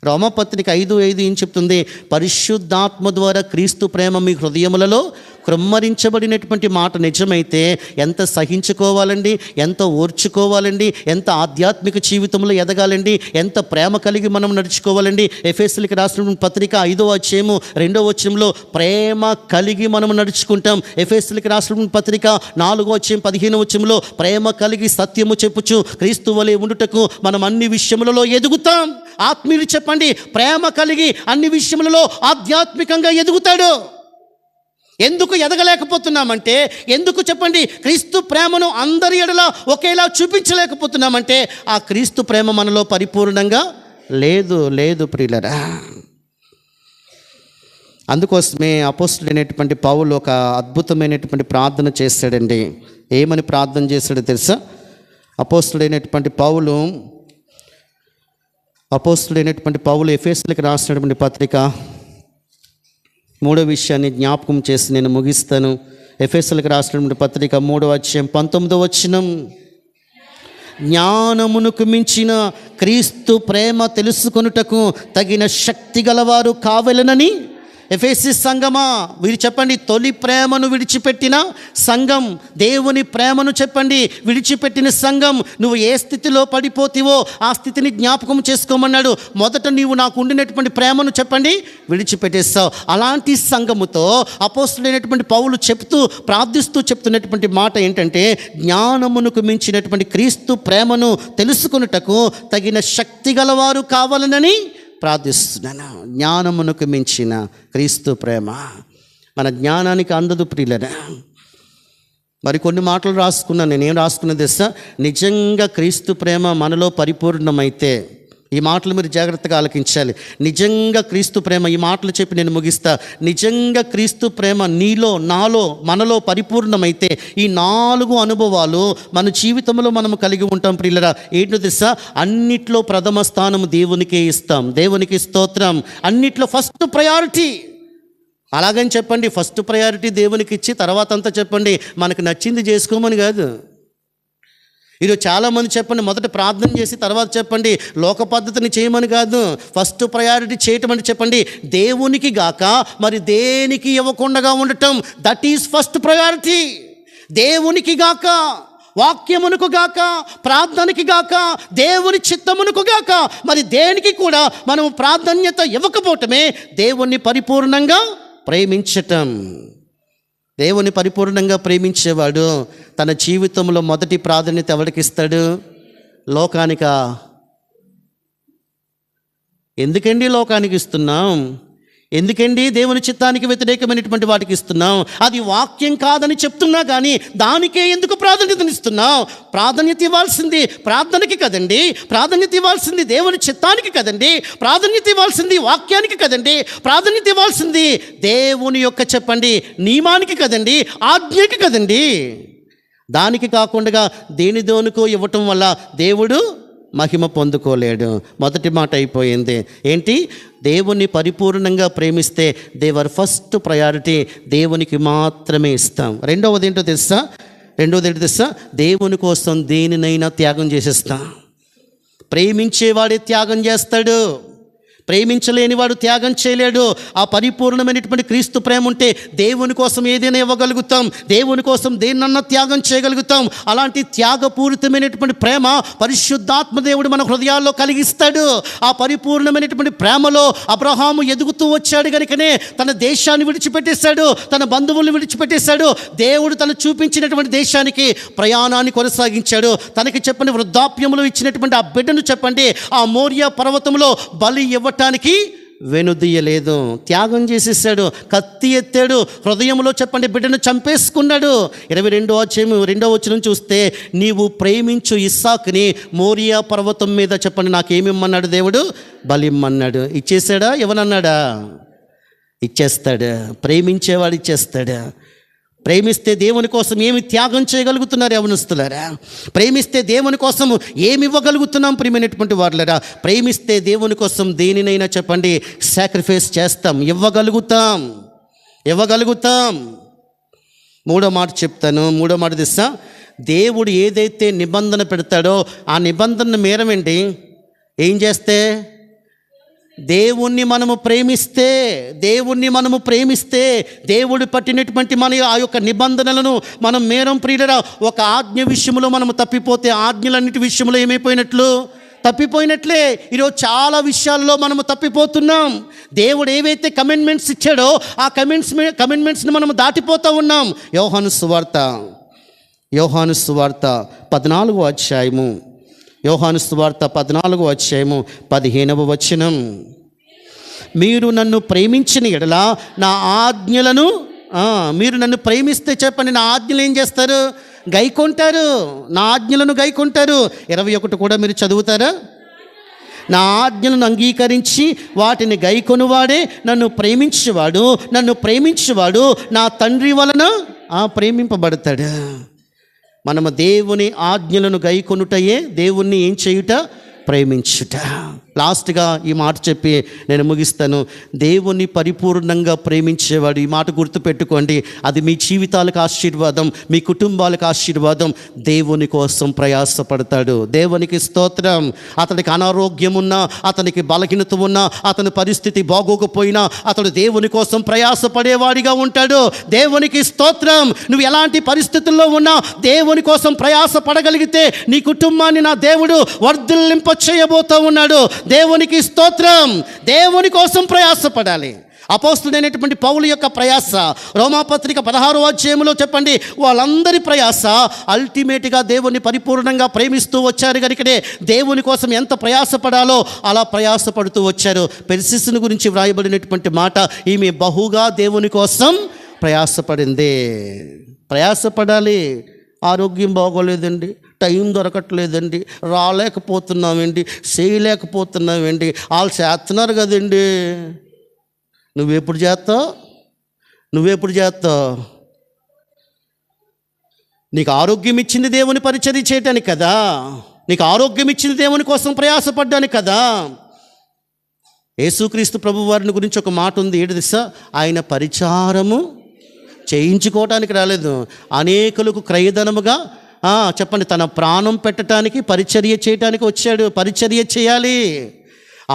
రోమపత్రిక 5:5 ఏం చెప్తుంది? పరిశుద్ధాత్మ ద్వారా క్రీస్తు ప్రేమ మీ హృదయములలో కృమ్మరించబడినటువంటి మాట నిజమైతే ఎంత సహించుకోవాలండి, ఎంత ఓర్చుకోవాలండి, ఎంత ఆధ్యాత్మిక జీవితంలో ఎదగాలండి, ఎంత ప్రేమ కలిగి మనం నడుచుకోవాలండి. ఎఫెసీయులకు రాసిన పత్రిక 5వ అధ్యాయము 2వ వచనంలో ప్రేమ కలిగి మనం నడుచుకుంటాం. ఎఫెసీయులకు రాసిన పత్రిక 4వ అధ్యాయం 15వ వచనంలో ప్రేమ కలిగి సత్యము చెప్పుచు క్రీస్తు వలె ఉండుటకు మనం అన్ని విషయములలో ఎదుగుతాం. ఆత్మీయులు చెప్పండి, ప్రేమ కలిగి అన్ని విషయములలో ఆధ్యాత్మికంగా ఎదుగుతాడు. ఎందుకు ఎదగలేకపోతున్నామంటే, ఎందుకు చెప్పండి క్రీస్తు ప్రేమను అందరి ఎడల ఒకేలా చూపించలేకపోతున్నామంటే ఆ క్రీస్తు ప్రేమ మనలో పరిపూర్ణంగా లేదు ప్రియులరా. అందుకోసమే అపోస్తలుడైనటువంటి పౌలు ఒక అద్భుతమైనటువంటి ప్రార్థన చేశాడండి. ఏమని ప్రార్థన చేశాడో తెలుసా? అపోస్తలుడైనటువంటి పౌలు ఎఫెసీయులకు రాసినటువంటి పత్రిక 3వ విషయాన్ని జ్ఞాపకం చేసి నేను ముగిస్తాను. ఎఫెసీయులకు రాసినటువంటి పత్రిక 3వ అధ్యాయం 19వ వచనం, జ్ఞానమునకు మించిన క్రీస్తు ప్రేమ తెలుసుకొనుటకు తగిన శక్తి గలవారు కావలెనని. ఎఫెసీ సంఘమా, వీరు చెప్పండి, తొలి ప్రేమను విడిచిపెట్టిన సంఘం, దేవుని ప్రేమను చెప్పండి విడిచిపెట్టిన సంఘం. నువ్వు ఏ స్థితిలో పడిపోతావో ఆ స్థితిని జ్ఞాపకం చేసుకోమన్నాడు. మొదట నీవు నాకు ఉండినటువంటి ప్రేమను చెప్పండి విడిచిపెట్టేస్తావు. అలాంటి సంఘముతో అపోస్తలుడైనటువంటి పౌలు ప్రార్థిస్తూ చెప్తున్నటువంటి మాట ఏంటంటే, జ్ఞానమునకు మించినటువంటి క్రీస్తు ప్రేమను తెలుసుకొనుటకు తగిన శక్తి గలవారు కావాలనని ప్రార్థిస్తున్నాను. జ్ఞానమునకు మించిన క్రీస్తు ప్రేమ మన జ్ఞానానికి అందదు ప్రియులరా. మరి కొన్ని మాటలు రాసుకున్నాను. నేనేం రాసుకున్నది తెలుసా? నిజంగా క్రీస్తు ప్రేమ మనలో పరిపూర్ణమైతే, ఈ మాటలు మీరు జాగ్రత్తగా ఆలకించాలి. నిజంగా క్రీస్తు ప్రేమ, ఈ మాటలు చెప్పి నేను ముగిస్తా. నిజంగా క్రీస్తు ప్రేమ నీలో, నాలో, మనలో పరిపూర్ణమైతే ఈ 4 అనుభవాలు మన జీవితంలో మనము కలిగి ఉంటాం ప్రియులరా. ఏంటో తెలుసా? అన్నిట్లో ప్రథమ స్థానం దేవునికే ఇస్తాం. దేవునికి స్తోత్రం. అన్నిట్లో ఫస్ట్ ప్రయారిటీ. అలాగని చెప్పండి ఫస్ట్ ప్రయారిటీ దేవునికి ఇచ్చి తర్వాత అంతా చెప్పండి మనకు నచ్చింది చేసుకోమని కాదు. ఈరోజు చాలామంది చెప్పండి మొదట ప్రార్థన చేసి తర్వాత చెప్పండి లోక పద్ధతిని చేయమని కాదు. ఫస్ట్ ప్రయారిటీ చేయటం అంటే చెప్పండి దేవునికి గాక మరి దేనికి ఇవ్వకుండా ఉండటం. That is first priority. దేవునికి గాక, వాక్యమునకు గాక, ప్రార్థనకి గాక, దేవుని చిత్తమునకు గాక మరి దేనికి కూడా మనం ప్రాధాన్యత ఇవ్వకపోవటమే దేవుణ్ణి పరిపూర్ణంగా ప్రేమించటం. దేవుని పరిపూర్ణంగా ప్రేమించేవాడు తన జీవితంలో మొదటి ప్రాధాన్యత ఎవరికి ఇస్తాడు? లోకానికా? ఎందుకండి లోకానికి ఇస్తున్నాం? ఎందుకండి దేవుని చిత్తానికి వ్యతిరేకమైనటువంటి వాటికి ఇస్తున్నాం? అది వాక్యం కాదని చెప్తున్నా కానీ దానికే ఎందుకు ప్రాధాన్యతనిస్తున్నాం? ప్రాధాన్యత ఇవ్వాల్సింది ప్రార్థనకి కదండి, ప్రాధాన్యత ఇవ్వాల్సింది దేవుని చిత్తానికి కదండి, ప్రాధాన్యత ఇవ్వాల్సింది వాక్యానికి కదండి, ప్రాధాన్యత ఇవ్వాల్సింది దేవుని యొక్క చెప్పండి నియమానికి కదండి, ఆజ్ఞకి కదండి. దానికి కాకుండా దేనికో ఇవ్వటం వల్ల దేవుడు మహిమ పొందుకోలేడు. మొదటి మాట అయిపోయింది. ఏంటి? దేవుణ్ణి పరిపూర్ణంగా ప్రేమిస్తే దేవర్ ఫస్ట్ ప్రయారిటీ దేవునికి మాత్రమే ఇస్తాం. రెండవది ఏంటో తెలుసా? దేవుని కోసం దేనినైనా త్యాగం చేసేస్తాం. ప్రేమించేవాడే త్యాగం చేస్తాడు, ప్రేమించలేనివాడు త్యాగం చేయలేడు. ఆ పరిపూర్ణమైనటువంటి క్రీస్తు ప్రేమ ఉంటే దేవుని కోసం ఏదైనా ఇవ్వగలుగుతాం, దేవుని కోసం దేన్నన్నా త్యాగం చేయగలుగుతాం. అలాంటి త్యాగపూరితమైనటువంటి ప్రేమ పరిశుద్ధాత్మ దేవుడు మన హృదయాల్లో కలిగిస్తాడు. ఆ పరిపూర్ణమైనటువంటి ప్రేమలో అబ్రహాము ఎదుగుతూ వచ్చాడు కనుకనే తన దేశాన్ని విడిచిపెట్టేశాడు, తన బంధువులను విడిచిపెట్టేశాడు. దేవుడు తను చూపించినటువంటి దేశానికి ప్రయాణాన్ని కొనసాగించాడు. తనకి చెప్పండి వృద్ధాప్యములో ఇచ్చినటువంటి ఆ బిడ్డను చెప్పండి ఆ మోరియా పర్వతంలో బలి ఇవ్వటానికి వెనుదీయలేదు, త్యాగం చేసేసాడు, కత్తి ఎత్తాడు, హృదయంలో చెప్పండి బిడ్డను చంపేసుకున్నాడు. 22వ అధ్యాయం 2వ వచనం చూస్తే నీవు ప్రేమించు ఇస్సాకుని మోరియా పర్వతం మీద చెప్పండి నాకేమిమ్మన్నాడు దేవుడు? బలిమ్మన్నాడు. ఇచ్చేసాడా? ఇవ్వనన్నాడా? ఇచ్చేస్తాడు. ప్రేమించేవాడు ఇచ్చేస్తాడు. ప్రేమిస్తే దేవుని కోసం ఏమి త్యాగం చేయగలుగుతున్నారు యవనస్తులారా? ప్రేమిస్తే దేవుని కోసం ఏమి ఇవ్వగలుగుతున్నాం ప్రియమైనటువంటి వారులారా? ప్రేమిస్తే దేవుని కోసం దేనినైనా చెప్పండి సాక్రిఫైస్ చేస్తాం, ఇవ్వగలుగుతాం. మూడో మాట చెప్తాను. మూడో మాట తెలుసా? దేవుడు ఏదైతే నిబంధన పెడతాడో ఆ నిబంధనను మేరమండి ఏం చేస్తే దేవుణ్ణి మనము ప్రేమిస్తే దేవుడు పట్టినటువంటి మన ఆ యొక్క నిబంధనలను మనం మేరం ప్రియులరా. ఒక ఆజ్ఞ విషయంలో మనము తప్పిపోతే ఆజ్ఞలన్నిటి విషయంలో ఏమైపోయినట్లు? తప్పిపోయినట్లే. ఈరోజు చాలా విషయాల్లో మనము తప్పిపోతున్నాం. దేవుడు ఏవైతే కమెంట్మెంట్స్ ఇచ్చాడో ఆ కమెంట్మెంట్స్ని మనము దాటిపోతూ ఉన్నాం. యోహాను సువార్త 14వ అధ్యాయము, యోహాను సువార్త 14వ అధ్యాయము 15వ వచనం. మీరు నన్ను ప్రేమించిన ఎడల నా ఆజ్ఞలను, మీరు నన్ను ప్రేమిస్తే చెప్పండి నా ఆజ్ఞలు ఏం చేస్తారు? గైకొంటారు. నా ఆజ్ఞలను గైకొంటారు. 21 కూడా మీరు చదువుతారా? నా ఆజ్ఞలను అంగీకరించి వాటిని గైకొనువాడే నన్ను ప్రేమించేవాడు నా తండ్రి వలన ప్రేమింపబడతాడు. మనము దేవుని ఆజ్ఞలను గైకొనుటయే దేవుణ్ణి ఏం చేయుట? ప్రేమించుట. లాస్ట్గా ఈ మాట చెప్పి నేను ముగిస్తాను. దేవుని పరిపూర్ణంగా ప్రేమించేవాడు, ఈ మాట గుర్తుపెట్టుకోండి, అది మీ జీవితాలకు ఆశీర్వాదం, మీ కుటుంబాలకు ఆశీర్వాదం. దేవుని కోసం ప్రయాసపడతాడు. దేవునికి స్తోత్రం. అతనికి అనారోగ్యం ఉన్నా, అతనికి బలహీనత ఉన్నా, అతని పరిస్థితి బాగోకపోయినా అతడు దేవుని కోసం ప్రయాసపడేవాడిగా ఉంటాడు. దేవునికి స్తోత్రం. నువ్వు ఎలాంటి పరిస్థితుల్లో ఉన్నా దేవుని కోసం ప్రయాసపడగలిగితే నీ కుటుంబాన్ని నా దేవుడు వర్ధిల్లింప చేయబోతూ ఉన్నాడు. దేవునికి స్తోత్రం. దేవుని కోసం ప్రయాసపడాలి. అపోస్తుడైనటువంటి పౌలు యొక్క ప్రయాస, రోమాపత్రిక 16వ అధ్యాయంలో చెప్పండి, వాళ్ళందరి ప్రయాస అల్టిమేట్గా దేవుని పరిపూర్ణంగా ప్రేమిస్తూ వచ్చారు కనుకనే దేవుని కోసం ఎంత ప్రయాసపడాలో అలా ప్రయాసపడుతూ వచ్చారు. పెర్సిస్ను గురించి వ్రాయబడినటువంటి మాట, ఈమె బహుగా దేవుని కోసం ప్రయాసపడింది. ప్రయాసపడాలి. ఆరోగ్యం బాగోలేదండి, టైం దొరకట్లేదండి, రాలేకపోతున్నామండి, చేయలేకపోతున్నామండి, వాళ్ళు చేస్తున్నారు కదండి. నువ్వెప్పుడు చేస్తావు? నీకు ఆరోగ్యం ఇచ్చింది దేవుని పరిచర్య చేయటానికి కదా, నీకు ఆరోగ్యం ఇచ్చింది దేవుని కోసం ప్రయాసపడ్డానికి కదా. యేసుక్రీస్తు ప్రభు వారిని గురించి ఒక మాట ఉంది, ఏంటి తెలుసా? ఆయన పరిచారము చేయించుకోవటానికి రాలేదు, అనేకులకు క్రయధనముగా చెప్పండి తన ప్రాణం పెట్టడానికి, పరిచర్య చేయటానికి వచ్చాడు. పరిచర్య చేయాలి.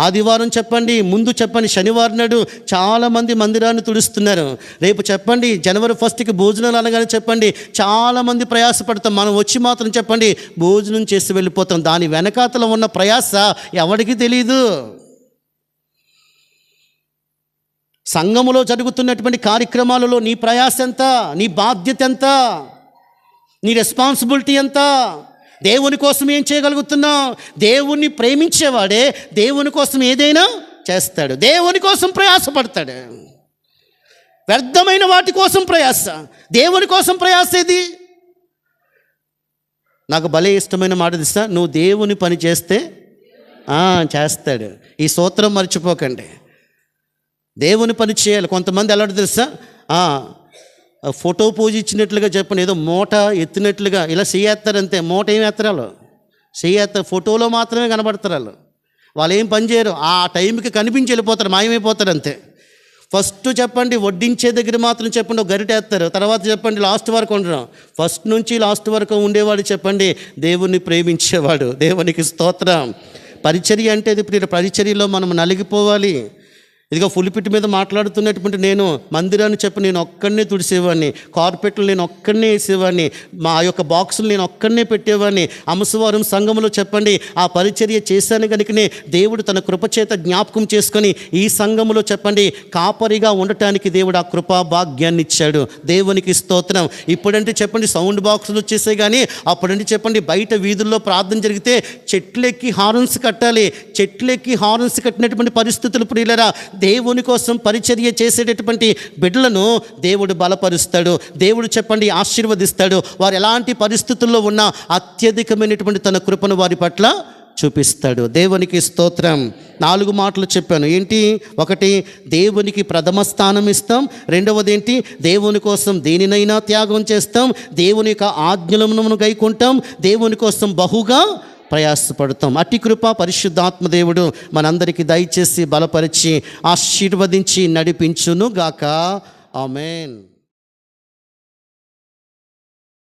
ఆదివారం చెప్పండి, ముందు చెప్పండి శనివారం నాడు చాలామంది మందిరాన్ని తుడుస్తున్నారు. రేపు చెప్పండి జనవరి 1కి భోజనాలు అనగానే చెప్పండి చాలామంది ప్రయాసపడతాం. మనం వచ్చి మాత్రం చెప్పండి భోజనం చేసి వెళ్ళిపోతాం. దాని వెనకాతల ఉన్న ప్రయాస ఎవరికి తెలీదు. సంఘములో జరుగుతున్నటువంటి కార్యక్రమాలలో నీ ప్రయాస ఎంత? నీ బాధ్యత ఎంత? నీ రెస్పాన్సిబిలిటీ ఎంత? దేవుని కోసం ఏం చేయగలుగుతున్నావు? దేవుణ్ణి ప్రేమించేవాడే దేవుని కోసం ఏదైనా చేస్తాడు. దేవుని కోసం ప్రయాసపడతాడు. వ్యర్థమైన వాటి కోసం ప్రయాస, దేవుని కోసం ప్రయాస ఏది? నాకు భలే ఇష్టమైన మాట తెలుసా? నువ్వు దేవుని పని చేస్తే చేస్తాడు. ఈ సూత్రం మర్చిపోకండి. దేవుని పని చేయాలి. కొంతమంది ఎలాంటి తెలుసా? ఫోటో పూజ ఇచ్చినట్లుగా చెప్పండి, ఏదో మూట ఎత్తినట్లుగా ఇలా చేయేస్తారంతే. మూట ఏం ఎత్తరాలు చేయేస్తారు, ఫోటోలో మాత్రమే కనబడతారు. వాళ్ళు ఏం పని చేయరు. ఆ టైంకి కనిపించి వెళ్ళిపోతారు, మాయమైపోతారు అంతే. ఫస్ట్ చెప్పండి వడ్డించే దగ్గర మాత్రం చెప్పండి ఒక గరిటేస్తారు. తర్వాత చెప్పండి లాస్ట్ వరకు ఉండడం. ఫస్ట్ నుంచి లాస్ట్ వరకు ఉండేవాడు చెప్పండి దేవుణ్ణి ప్రేమించేవాడు. దేవునికి స్తోత్రం. పరిచర్య అంటే ఇప్పుడు పరిచర్యలో మనం నలిగిపోవాలి. ఇదిగో పులిపిట్టి మీద మాట్లాడుతున్నటువంటి నేను మందిరాన్ని నేను ఒక్కడనే తుడిసేవాడిని, కార్పెట్లు నేను ఒక్కడనే వేసేవాడిని, మా యొక్క బాక్సులు నేను ఒక్కడనే పెట్టేవాడిని. అంశవారం సంఘంలో చెప్పండి ఆ పరిచర్య చేశాను కనుకనే దేవుడు తన కృపచేత జ్ఞాపకం చేసుకొని ఈ సంఘంలో చెప్పండి కాపరిగా ఉండటానికి దేవుడు ఆ కృపా భాగ్యాన్ని ఇచ్చాడు. దేవునికి స్తోత్రం. ఇప్పుడంటే చెప్పండి సౌండ్ బాక్సులు వచ్చేసాయి, కానీ అప్పుడంటే చెప్పండి బయట వీధుల్లో ప్రార్థన జరిగితే చెట్లెక్కి హార్న్స్ కట్టాలి. చెట్లెక్కి హార్న్స్ కట్టినటువంటి పరిస్థితులు ప్రియులరా, దేవుని కోసం పరిచర్య చేసేటటువంటి బిడ్డలను దేవుడు బలపరుస్తాడు. దేవుడు చెప్పండి ఆశీర్వదిస్తాడు. వారు ఎలాంటి పరిస్థితుల్లో ఉన్నా అత్యధికమైనటువంటి తన కృపను వారి పట్ల చూపిస్తాడు. దేవునికి స్తోత్రం. 4 మాటలు చెప్పాను. ఏంటి? ఒకటి, దేవునికి ప్రథమ స్థానం ఇస్తాం. రెండవది ఏంటి? దేవుని కోసం దేనినైనా త్యాగం చేస్తాం. దేవుని యొక్క ఆజ్ఞలను గైకుంటాం. దేవుని కోసం బహుగా ప్రయాసపడతాం. అట్టి కృప పరిశుద్ధాత్మ దేవుడు మనందరికీ దయచేసి బలపరిచి ఆశీర్వదించి నడిపించును గాక. ఆమేన్.